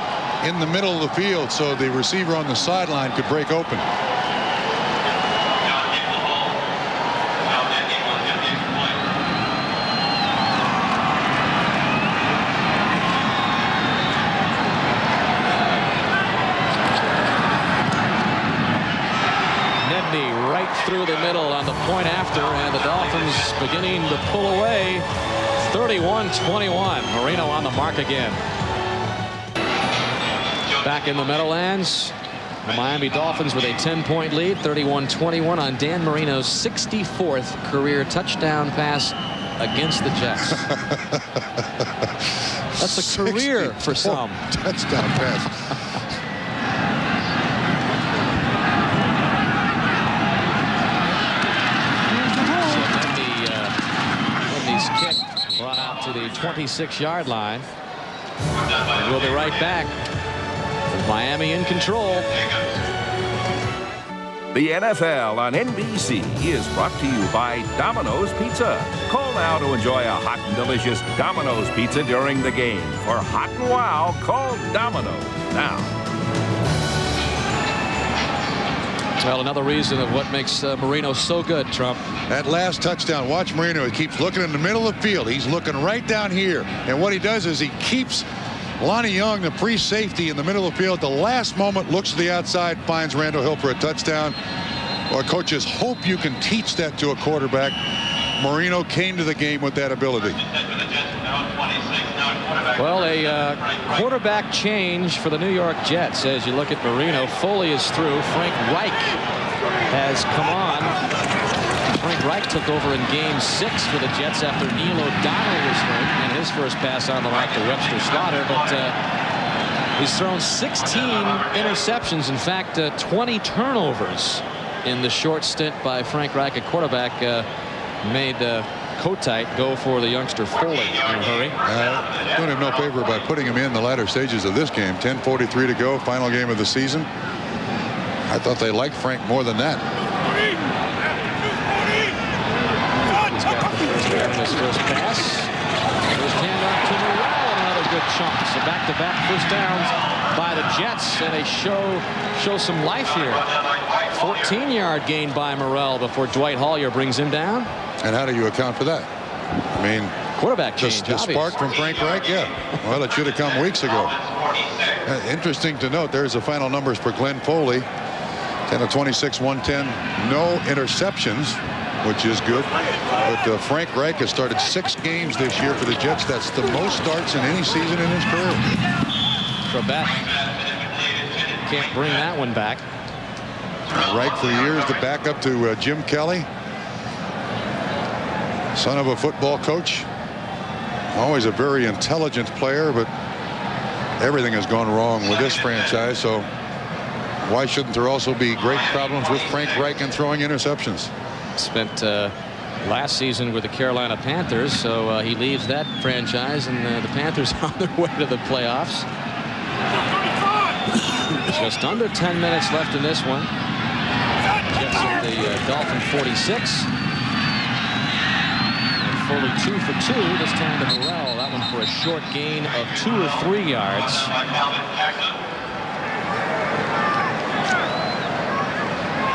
in the middle of the field so the receiver on the sideline could break open. Through the middle on the point after, and the Dolphins beginning to pull away. 31-21. Marino on the mark again. Back in the Meadowlands, the Miami Dolphins with a 10-point lead, 31-21 on Dan Marino's 64th career touchdown pass against the Jets. That's a career for some. Touchdown pass. Brought out to the 26-yard line. And we'll be right back with Miami in control. The NFL on NBC is brought to you by Domino's Pizza. Call now to enjoy a hot and delicious Domino's Pizza during the game. For hot and wow, call Domino's now. Well, another reason of what makes Marino so good, Trump. That last touchdown, watch Marino. He keeps looking in the middle of the field. He's looking right down here. And what he does is he keeps Lonnie Young, the pre-safety, in the middle of the field. At the last moment, looks to the outside, finds Randal Hill for a touchdown. Well, coaches hope you can teach that to a quarterback. Marino came to the game with that ability. Well, a quarterback change for the New York Jets. As you look at Marino, Foley is through. Frank Reich has come on. Frank Reich took over in game 6 for the Jets after Neil O'Donnell was hurt, and his first pass on the mark to Webster Slaughter. But he's thrown 16 interceptions. In fact, 20 turnovers in the short stint by Frank Reich, a quarterback. Made Kotite go for the youngster Foley in a hurry. Doing him no favor by putting him in the latter stages of this game. 10:43 to go, final game of the season. I thought they liked Frank more than that. He's got the first down in his first pass. First handoff to Murrell, another good chunk. So back-to-back first downs by the Jets, and they show some life here. 14-yard gain by Murrell before Dwight Hollier brings him down. And how do you account for that? I mean, quarterback change. The spark from Frank Reich, yeah. Well, it should have come weeks ago. Interesting to note, there's the final numbers for Glenn Foley. 10 of 26, 110, no interceptions, which is good. But Frank Reich has started 6 games this year for the Jets. That's the most starts in any season in his career. Chrebet can't bring that one back. Reich for years the backup to Jim Kelly. Son of a football coach. Always a very intelligent player, but everything has gone wrong with this franchise. So why shouldn't there also be great problems with Frank Reich and throwing interceptions? Spent last season with the Carolina Panthers, so he leaves that franchise, and the Panthers on their way to the playoffs. Just under 10 minutes left in this one. Jets at the Dolphin 46. And Foley 2 for 2. This time to Murrell. That one for a short gain of 2 or 3 yards.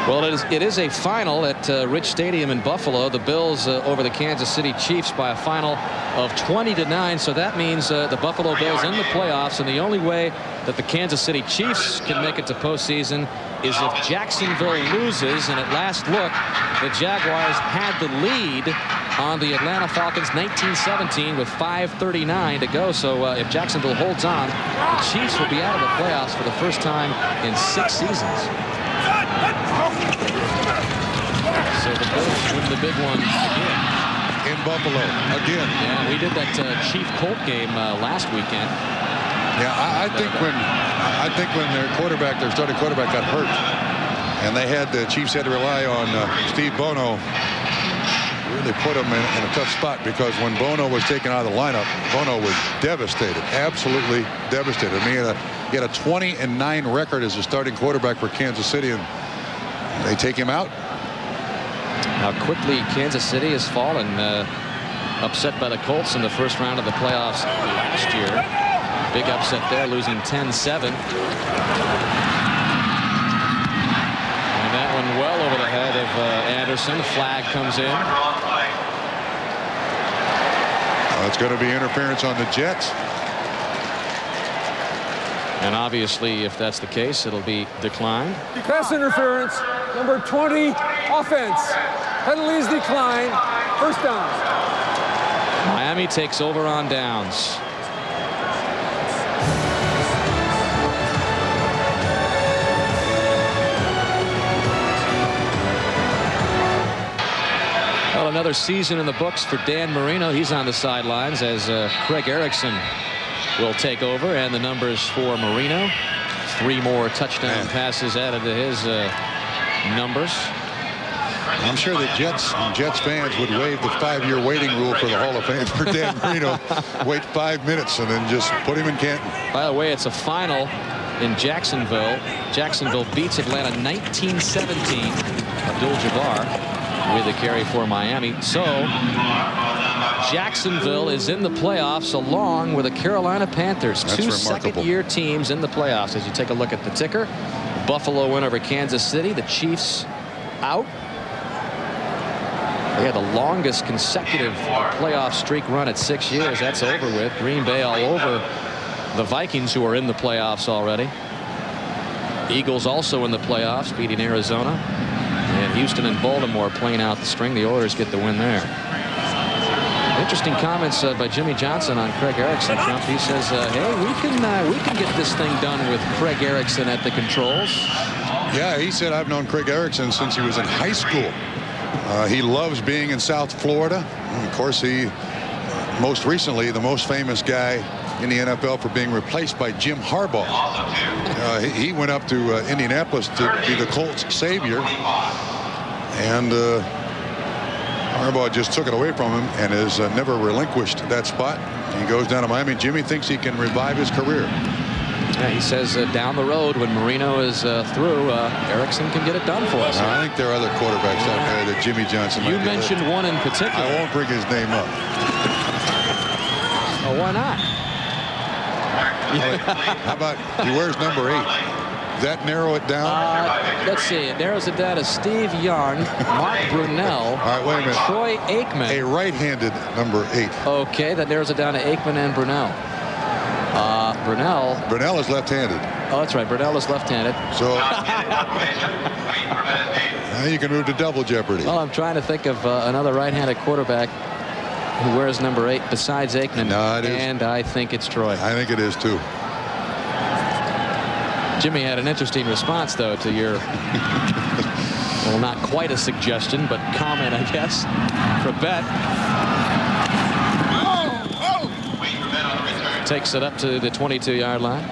Well, it is a final at Rich Stadium in Buffalo. The Bills over the Kansas City Chiefs by a final of 20-9. So that means the Buffalo Bills in the playoffs. And the only way that the Kansas City Chiefs can make it to postseason is if Jacksonville loses. And at last look, the Jaguars had the lead on the Atlanta Falcons 19-17 with 5:39 to go. So if Jacksonville holds on, the Chiefs will be out of the playoffs for the first time in 6 seasons. So the Bills win the big one again. In Buffalo again. Yeah, we did that Chief Colt game last weekend. Yeah, I think when their starting quarterback got hurt, and the Chiefs had to rely on Steve Bono, really put them in a tough spot, because when Bono was taken out of the lineup, Bono was devastated, absolutely devastated. I mean, he had a 20-9 record as a starting quarterback for Kansas City, and they take him out. How quickly Kansas City has fallen, upset by the Colts in the first round of the playoffs last year. Big upset there, losing 10-7. And that one well over the head of Anderson. Flag comes in. It's going to be interference on the Jets. And obviously, if that's the case, it'll be declined. Pass interference, number 20, offense. Penalties decline. First down. Miami takes over on downs. Well, another season in the books for Dan Marino. He's on the sidelines as Craig Erickson will take over, and the numbers for Marino. 3 more touchdown passes added to his numbers. I'm sure the Jets fans would waive the 5-year waiting rule for the Hall of Fame for Dan Marino. Wait 5 minutes and then just put him in Canton. By the way, it's a final in Jacksonville. Jacksonville beats Atlanta 19-17. Abdul-Jabbar with a carry for Miami. So Jacksonville is in the playoffs along with the Carolina Panthers. That's 2 remarkable. second-year teams in the playoffs. As you take a look at the ticker, Buffalo win over Kansas City. The Chiefs out. They had the longest consecutive playoff streak run at 6 years. That's over with. Green Bay all over the Vikings, who are in the playoffs already. Eagles also in the playoffs, beating Arizona. And Houston and Baltimore playing out the string. The Oilers get the win there. Interesting comments by Jimmy Johnson on Craig Erickson. Trump. He says, "Hey, we can get this thing done with Craig Erickson at the controls." Yeah, he said, "I've known Craig Erickson since he was in high school. He loves being in South Florida. And of course, he most recently the most famous guy in the NFL for being replaced by Jim Harbaugh. He went up to Indianapolis to be the Colts savior, and Harbaugh just took it away from him and has never relinquished that spot. He goes down to Miami. Jimmy thinks he can revive his career. Yeah, he says down the road when Marino is through, Erickson can get it done for us. I think there are other quarterbacks out there that Jimmy Johnson. You mentioned one in particular. I won't bring his name up. Oh, why not? How about he wears number 8? Does that narrow it down? Let's see. It narrows it down to Steve Young, Mark Brunell, All right, wait a minute. Troy Aikman. A right-handed number 8. Okay, that narrows it down to Aikman and Brunell. Brunell is left-handed. Oh, that's right. Brunell is left-handed. So now you can move to double jeopardy. Well, I'm trying to think of another right-handed quarterback who wears number 8 besides Aikman. No, it is. And I think it's Troy. I think it is too. Jimmy had an interesting response, though, to your, well, not quite a suggestion, but comment, I guess. Chrebet takes it up to the 22-yard line.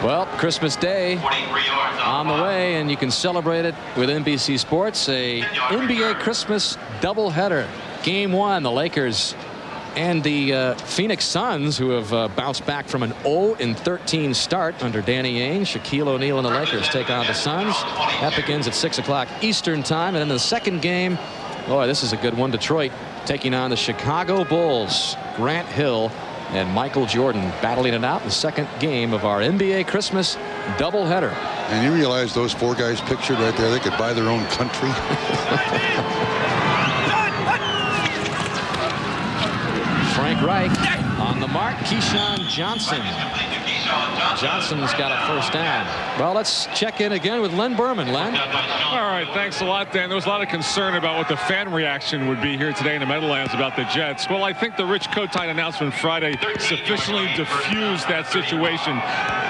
Well, Christmas Day on the way, and you can celebrate it with NBC Sports. A NBA Christmas doubleheader. Game 1, the Lakers and the Phoenix Suns, who have bounced back from an 0-13 start under Danny Ainge. Shaquille O'Neal and the Lakers take on the Suns. That begins at 6 o'clock Eastern time. And then the second game, boy, this is a good one. Detroit taking on the Chicago Bulls. Grant Hill and Michael Jordan battling it out in the second game of our NBA Christmas doubleheader. And you realize those 4 guys pictured right there, they could buy their own country. Frank Reich on the mark. Keyshawn Johnson. Johnson's got a first down. Well, let's check in again with Len Berman. Len? All right, thanks a lot, Dan. There was a lot of concern about what the fan reaction would be here today in the Meadowlands about the Jets. Well, I think the Rich Kotite announcement Friday sufficiently diffused that situation.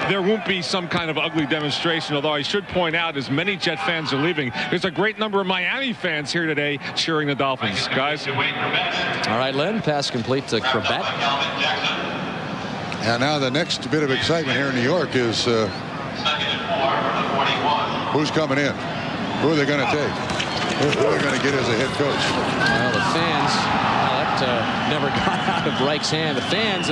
There won't be some kind of ugly demonstration, although I should point out, as many Jet fans are leaving, there's a great number of Miami fans here today cheering the Dolphins. Guys? All right, Len, pass complete to Chrebet. And now the next bit of excitement here in New York is who's coming in? Who are they going to take? Who are they going to get as a head coach? Well, the fans, that never got out of Reich's hand. The fans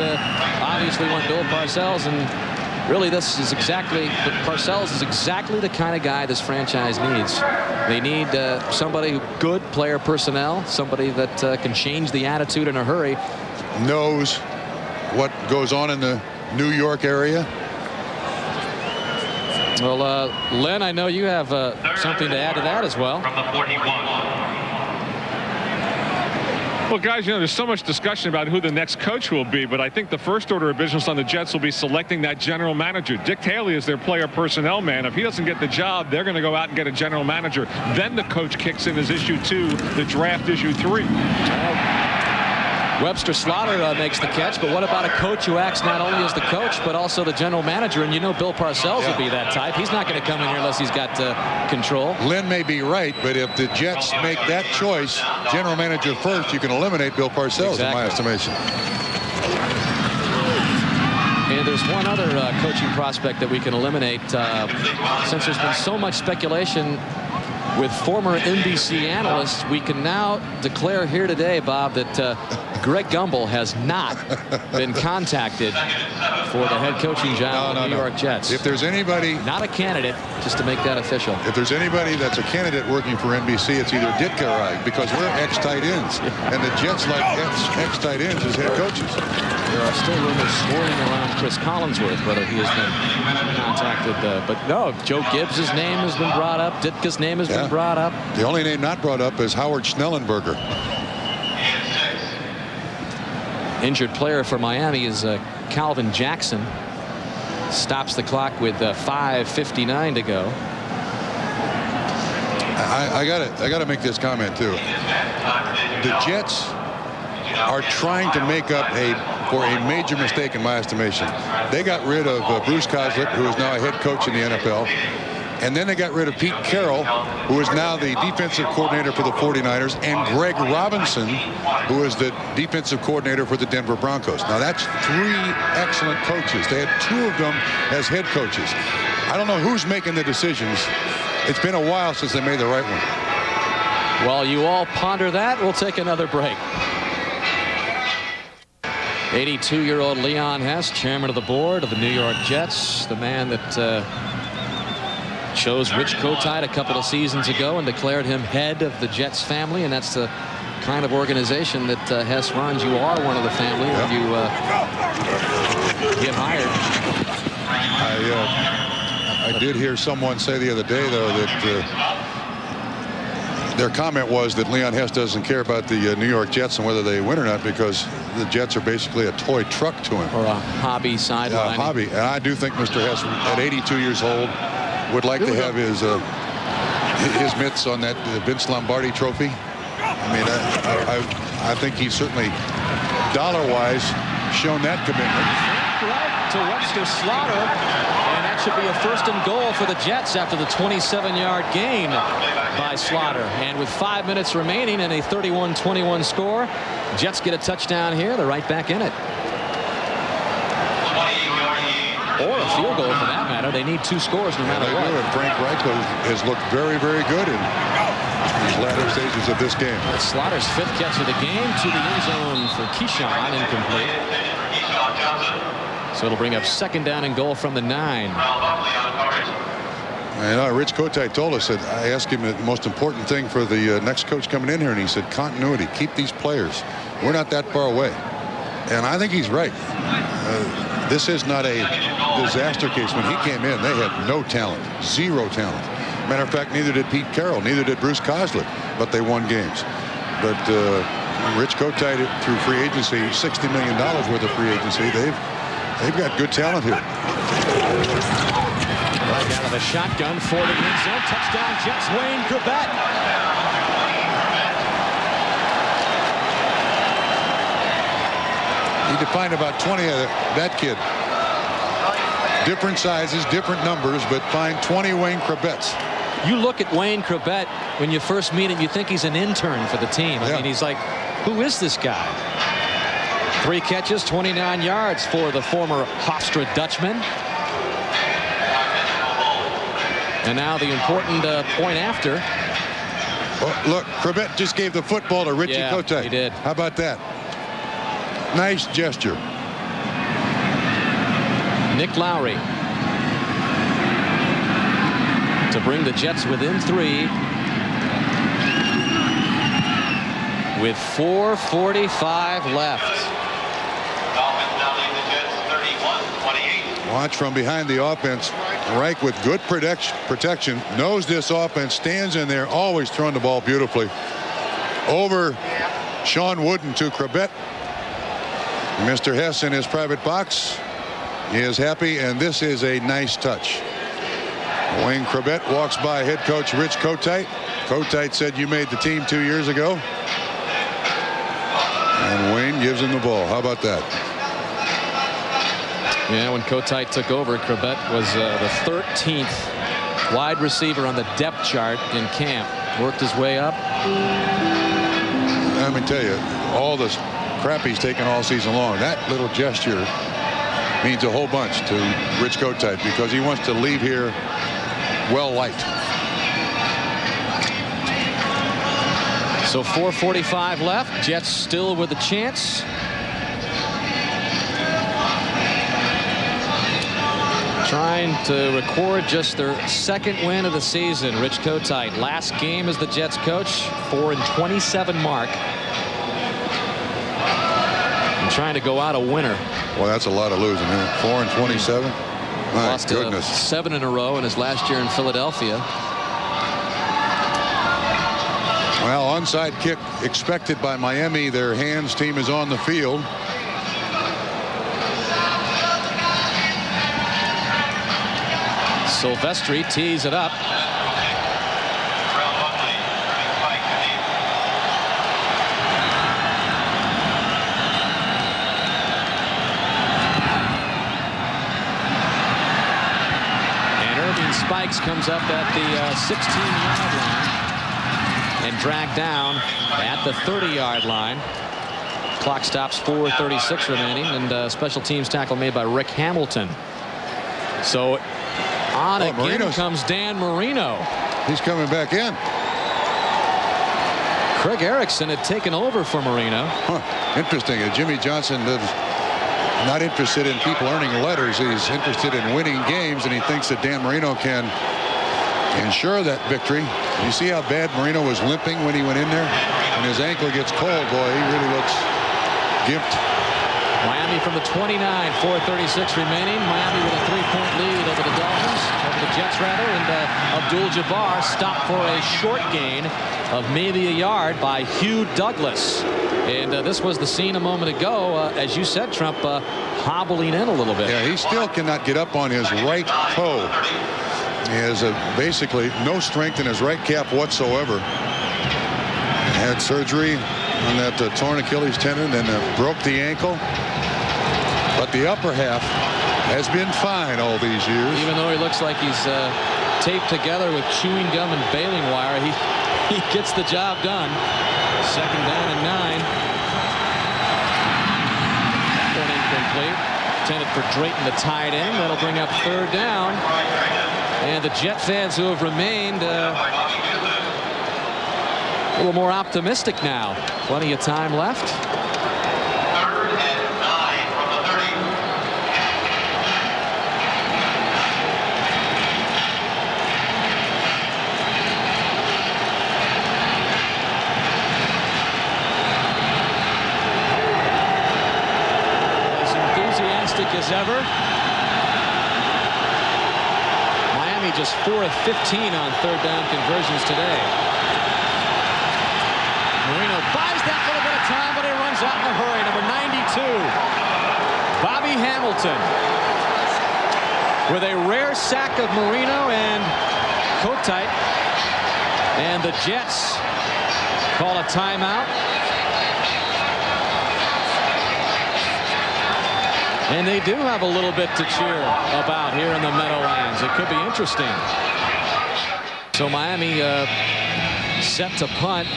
obviously want Bill Parcells, and really this is exactly, Parcells is exactly the kind of guy this franchise needs. They need somebody good player personnel, somebody that can change the attitude in a hurry. Knows what goes on in the New York area. Well, Len, I know you have something to add to that as well. From the 41. Well, guys, you know, there's so much discussion about who the next coach will be, but I think the first order of business on the Jets will be selecting that general manager. Dick Haley is their player personnel man. If he doesn't get the job, they're going to go out and get a general manager. Then the coach kicks in as issue 2, the draft issue 3. Webster Slaughter makes the catch, but what about a coach who acts not only as the coach but also the general manager? And you know Bill Parcells will be that type. He's not going to come in here unless he's got control. Lynn may be right, but if the Jets make that choice, general manager first, you can eliminate Bill Parcells, in my estimation. And there's one other coaching prospect that we can eliminate since there's been so much speculation with former NBC analysts. We can now declare here today, Bob, that Greg Gumbel has not been contacted for the head coaching job of the New York Jets. If there's anybody, not a candidate, just to make that official. If there's anybody that's a candidate working for NBC, it's either Ditka or I, because we're ex-tight ends, and the Jets like ex-tight ends as head coaches. There are still rumors swirling around Chris Collinsworth, whether he has been contacted. But no, Joe Gibbs' name has been brought up. Ditka's name has been brought up. The only name not brought up is Howard Schnellenberger. Injured player for Miami is Calvin Jackson. Stops the clock with 5:59 to go. I gotta make this comment too. The Jets are trying to make up for a major mistake in my estimation. They got rid of Bruce Kozlik, who is now a head coach in the NFL. And then they got rid of Pete Carroll, who is now the defensive coordinator for the 49ers, and Greg Robinson, who is the defensive coordinator for the Denver Broncos. Now, that's 3 excellent coaches. They had 2 of them as head coaches. I don't know who's making the decisions. It's been a while since they made the right one. While you all ponder that, we'll take another break. 82-year-old Leon Hess, chairman of the board of the New York Jets, the man that chose Rich Kotite a couple of seasons ago and declared him head of the Jets family, and that's the kind of organization that Hess runs. You are one of the family when you get hired. I did hear someone say the other day, though, that their comment was that Leon Hess doesn't care about the New York Jets and whether they win or not, because the Jets are basically a toy truck to him. Or a hobby sideline. Hobby. And I do think Mr. Hess, at 82 years old, would like to have his mitts on that Vince Lombardi trophy. I mean, I think he's certainly, dollar-wise, shown that commitment. Right to Webster Slaughter, and that should be a 1st and goal for the Jets after the 27-yard gain by Slaughter. And with 5 minutes remaining and a 31-21 score, Jets get a touchdown here. They're right back in it. Or a field goal for that matter. They need 2 scores no matter what. And Frank Reich has looked very, very good in these latter stages of this game. It's Slaughter's 5th catch of the game to the end zone for Keyshawn, incomplete. So it'll bring up 2nd down and goal from the 9. And Rich Kotite told us that I asked him the most important thing for the next coach coming in here, and he said continuity. Keep these players. We're not that far away. And I think he's right. This is not a disaster case. When he came in, they had no talent, 0 talent. Matter of fact, neither did Pete Carroll, neither did Bruce Coslett, but they won games. But Rich Kotite, through free agency, $60 million worth of free agency, they've got good talent here. Right out of the shotgun for the end zone. Touchdown, Jets, Wayne Chrebet. Need to find about 20 of that kid. Different sizes, different numbers, but find 20 Wayne Chrebets. You look at Wayne Chrebet, when you first meet him, you think he's an intern for the team. I mean, he's like, who is this guy? 3 catches, 29 yards for the former Hofstra Dutchman. And now the important point after. Well, look, Chrebet just gave the football to Richie Kotite. He did. How about that? Nice gesture. Nick Lowery to bring the Jets within 3 with 4:45 left. Watch from behind the offense. Reich with good protection, knows this offense, stands in there, always throwing the ball beautifully. Over Sean Wooden to Chrebet. Mr. Hess in his private box is happy, and this is a nice touch. Wayne Chrebet walks by head coach Rich Kotite. Kotite said, "You made the team 2 years ago." And Wayne gives him the ball. How about that? Yeah, when Kotite took over, Chrebet was the 13th wide receiver on the depth chart in camp. Worked his way up. Let me tell you, all this crap he's taken all season long, that little gesture means a whole bunch to Rich Kotite, because he wants to leave here well liked. So 4:45 left. Jets still with a chance. Trying to record just their 2nd win of the season. Rich Kotite, last game as the Jets coach, 4-27 mark. And trying to go out a winner. Well, that's a lot of losing here. 4-27. My Lost goodness. 7 in a row in his last year in Philadelphia. Well, onside kick expected by Miami. Their hands team is on the field. Silvestri tees it up. And Irving Spikes comes up at the 16-yard line and dragged down at the 30-yard line. Clock stops, 4:36 remaining, and special teams tackle made by Rick Hamilton. So on again Marino's comes Dan Marino. He's coming back in. Craig Erickson had taken over for Marino. Interesting. Jimmy Johnson is not interested in people earning letters. He's interested in winning games, and he thinks that Dan Marino can ensure that victory. You see how bad Marino was limping when he went in there? And his ankle gets cold. Boy, he really looks gimped. Miami from the 29, 4:36 remaining. Miami with a 3-point lead over the Dolphins, over the Jets rather, and Abdul-Jabbar stopped for a short gain of maybe a yard by Hugh Douglas. And this was the scene a moment ago, as you said, Trump, hobbling in a little bit. Yeah, he still cannot get up on his right toe. He has basically no strength in his right calf whatsoever. Had surgery on that torn Achilles tendon and broke the ankle. But the upper half has been fine all these years. Even though he looks like he's taped together with chewing gum and baling wire, he gets the job done. 2nd down and 9. One incomplete. Intended for Drayton, the tight end. That'll bring up 3rd down. And the Jet fans who have remained a little more optimistic now. Plenty of time left. 3rd and 9 from the 30. As enthusiastic as ever. Miami just 4 of 15 on 3rd down conversions today. Marino buys that little bit of time, but he runs out in a hurry. Number 92, Bobby Hamilton, with a rare sack of Marino and Kotite. And the Jets call a timeout. And they do have a little bit to cheer about here in the Meadowlands. It could be interesting. So Miami set to punt.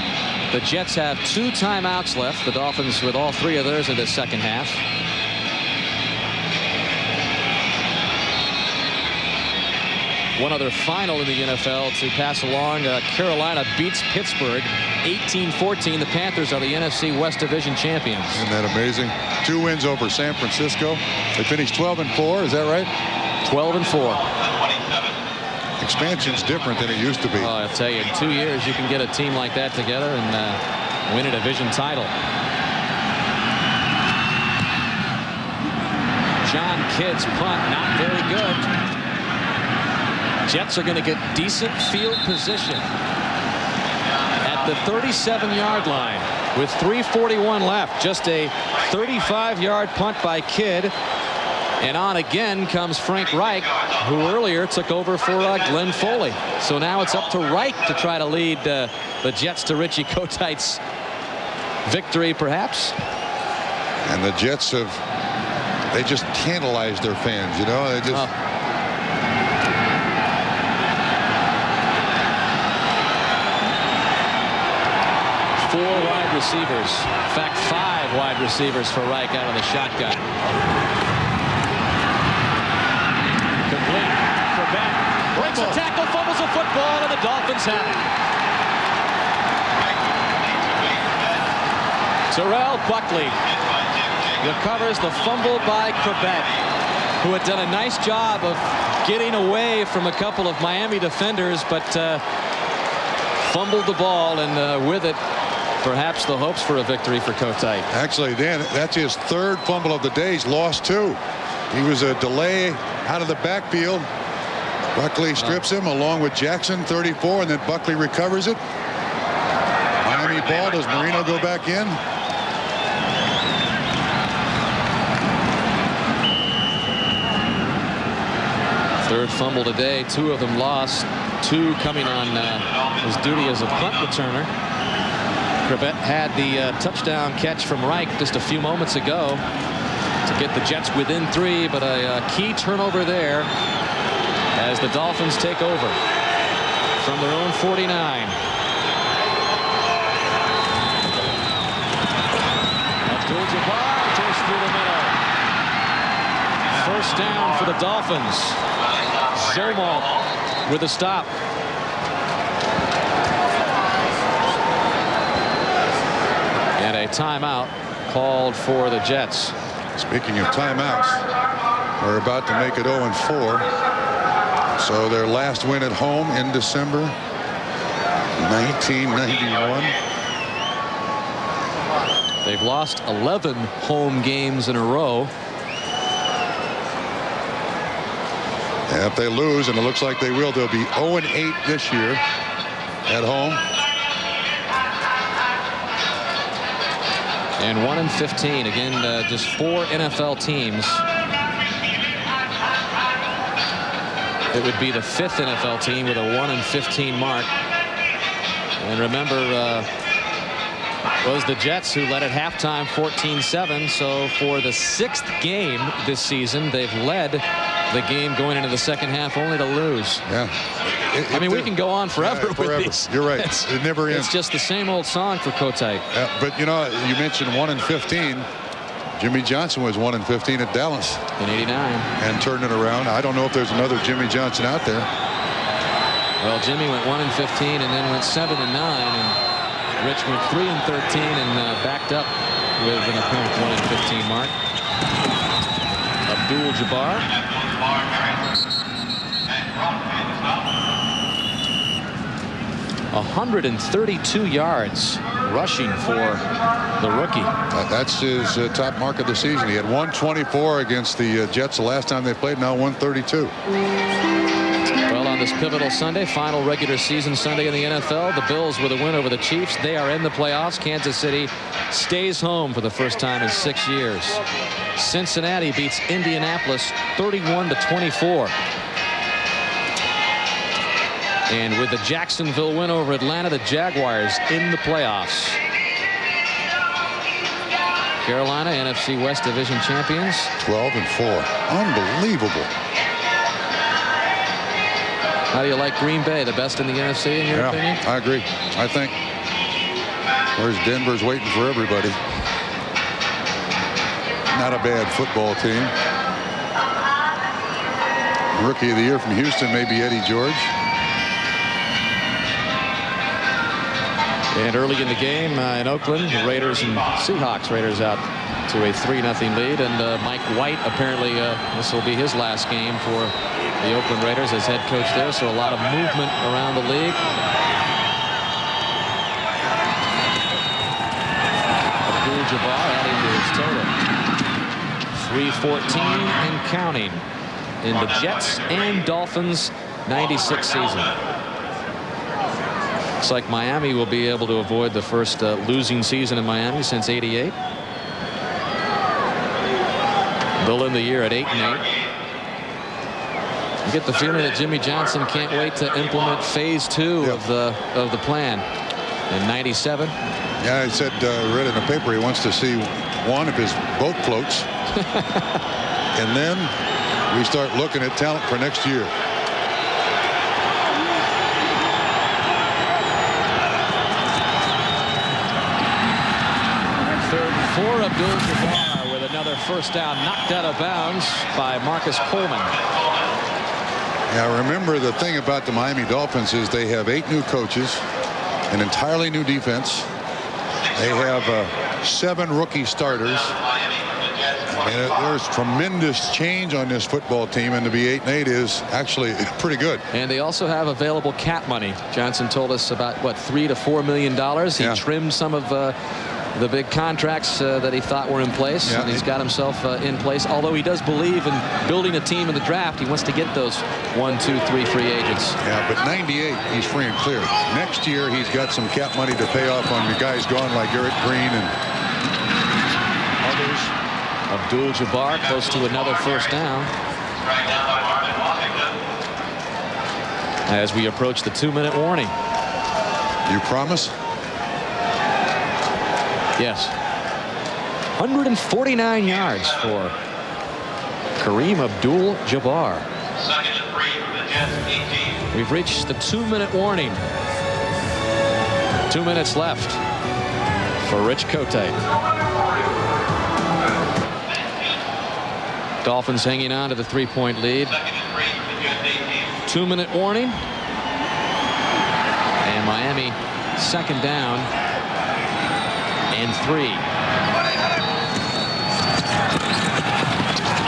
The Jets have 2 timeouts left. The Dolphins with all 3 of theirs in the second half. One other final in the NFL to pass along. Carolina beats Pittsburgh 18-14. The Panthers are the NFC West Division champions. Isn't that amazing? 2 wins over San Francisco. They finished 12-4. Is that right? 12-4. Expansion's different than it used to be. Oh, I'll tell you, in 2 years you can get a team like that together and win a division title. John Kidd's punt, not very good. Jets are going to get decent field position at the 37-yard line with 3:41 left. Just a 35-yard punt by Kidd. And on again comes Frank Reich, who earlier took over for Glenn Foley. So now it's up to Reich to try to lead the Jets to Richie Kotite's victory, perhaps. And the Jets they just tantalize their fans, you know. They just. Four wide receivers. In fact, 5 wide receivers for Reich out of the shotgun. Complete. Chrebet breaks a tackle, fumbles a football, and the Dolphins have it. Terrell Buckley recovers the fumble by Chrebet, who had done a nice job of getting away from a couple of Miami defenders, but fumbled the ball, and with it, perhaps the hopes for a victory for Kotite. Actually, Dan, that's his 3rd fumble of the day. He's lost 2. He was a delay out of the backfield. Buckley strips him along with Jackson, 34, and then Buckley recovers it. Miami ball. Does Marino go back in? Third fumble today. 2 of them lost. 2 coming on his duty as a punt returner. Chrebet had the touchdown catch from Reich just a few moments ago to get the Jets within 3, but a key turnover there as the Dolphins take over from their own 49. Abdul-Jabbar goes through the middle. First down for the Dolphins. Zomal with a stop. And a timeout called for the Jets. Speaking of timeouts, we're about to make it 0-4. So their last win at home in December 1991. They've lost 11 home games in a row. And if they lose, and it looks like they will, they'll be 0-8 this year at home. And 1-15. Again, just 4 NFL teams. It would be the 5th NFL team with a 1-15 mark. And remember, it was the Jets who led at halftime 14-7. So for the 6th game this season, they've led the game going into the second half only to lose. Yeah. I mean, we can go on forever with these. You're right. It never ends. It's just the same old song for Kotite. But, you know, you mentioned 1-15. Jimmy Johnson was 1-15 at Dallas. In 89. And turned it around. I don't know if there's another Jimmy Johnson out there. Well, Jimmy went 1-15 and then went 7-9. And Rich went 3-13 and backed up with an apparent 1-15 mark. Abdul-Jabbar. 132 yards rushing for the rookie. That's his top mark of the season. He had 124 against the Jets the last time they played. Now 132. Well, on this pivotal Sunday, final regular season Sunday in the NFL, the Bills with a win over the Chiefs. They are in the playoffs. Kansas City stays home for the first time in 6 years. Cincinnati beats Indianapolis 31-24. And with the Jacksonville win over Atlanta, the Jaguars in the playoffs. Carolina, NFC West Division champions. 12-4. Unbelievable. How do you like Green Bay? The best in the NFC, in your opinion? I agree. I think whereas Denver's waiting for everybody. Not a bad football team. Rookie of the year from Houston, maybe Eddie George. And early in the game in Oakland, the Raiders and Seahawks. Raiders out to a 3-0 lead. And Mike White, apparently this will be his last game for the Oakland Raiders as head coach there. So a lot of movement around the league. Abdul-Jabbar adding to his total. 3-14 and counting in the Jets and Dolphins 96 season. Looks like Miami will be able to avoid the first losing season in Miami since '88. They'll end the year at 8-8. You get the feeling that Jimmy Johnson can't wait to implement phase 2 of the plan in '97. Yeah, I said, read in the paper he wants to see one of his boat floats. And then we start looking at talent for next year. For Abdul-Jabbar with another first down knocked out of bounds by Marcus Coleman. Yeah, remember the thing about the Miami Dolphins is they have 8 new coaches, an entirely new defense. They have 7 rookie starters. And there's tremendous change on this football team, and to be 8-8 is actually pretty good. And they also have available cap money. Johnson told us about what, $3 to $4 million. He trimmed some of the big contracts that he thought were in place, and he's got himself in place. Although he does believe in building a team in the draft, he wants to get those 1, 2, 3 free agents. Yeah, but 98, he's free and clear. Next year, he's got some cap money to pay off on the guys gone like Eric Green and others. Abdul-Jabbar close to another first down. As we approach the 2-minute warning. You promise? Yes. 149 yards for Karim Abdul-Jabbar. We've reached the 2-minute warning. 2 minutes left for Rich Kotite. Dolphins hanging on to the 3-point lead. 2-minute warning. And Miami second down 3.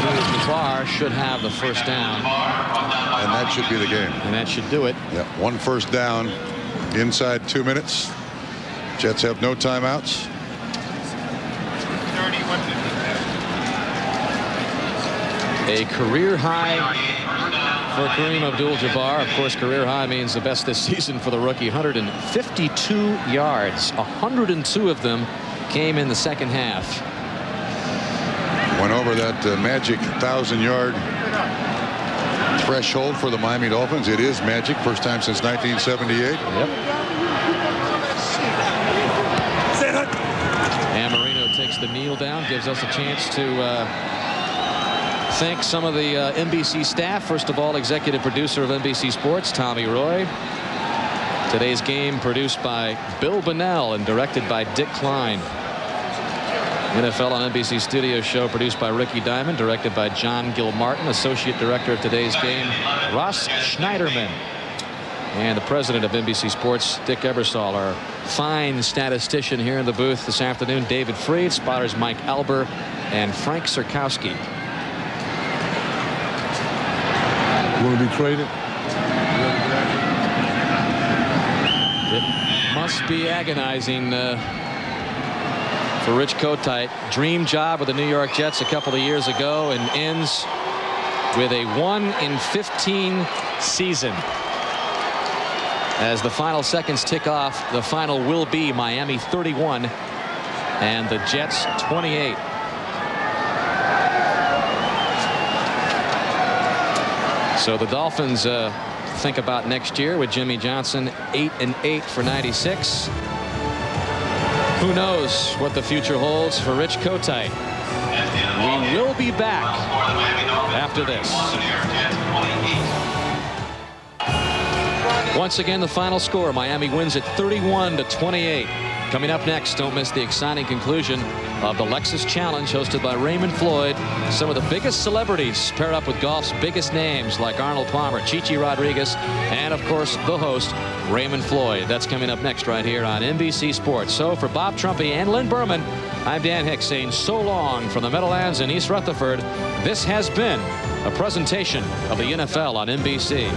Abdul-Jabbar should have the first down. And that should be the game. And that should do it. Yeah, 1 first down inside 2 minutes. Jets have no timeouts. A career high for Karim Abdul-Jabbar. Of course, career high means the best this season for the rookie. 152 yards. 102 of them came in the second half. Went over that magic 1,000-yard threshold for the Miami Dolphins. It is magic. First time since 1978. Yep. Dan Marino takes the kneel down, gives us a chance to thank some of the NBC staff. First of all, executive producer of NBC Sports, Tommy Roy. Today's game produced by Bill Bunnell and directed by Dick Klein. NFL on NBC studio show produced by Ricky Diamond, directed by John Gilmartin. Associate director of today's game, Ross Schneiderman. And the president of NBC Sports, Dick Ebersol. Our fine statistician here in the booth this afternoon, David Freed. Spotters Mike Alber and Frank Sirkowski. Want to be traded? It must be agonizing for Rich Kotite. Dream job with the New York Jets a couple of years ago, and ends with a 1-in-15 season. As the final seconds tick off, the final will be Miami 31 and the Jets 28. So the Dolphins think about next year with Jimmy Johnson 8-8 for 96. Who knows what the future holds for Rich Kotite. We will be back after this. Once again, the final score, Miami wins it 31-28. Coming up next, don't miss the exciting conclusion of the Lexus Challenge hosted by Raymond Floyd. Some of the biggest celebrities paired up with golf's biggest names like Arnold Palmer, Chichi Rodriguez, and of course the host Raymond Floyd. That's coming up next right here on NBC Sports. So for Bob Trumpy and Lynn Berman, I'm Dan Hicks saying so long from the Meadowlands in East Rutherford. This has been a presentation of the NFL on NBC.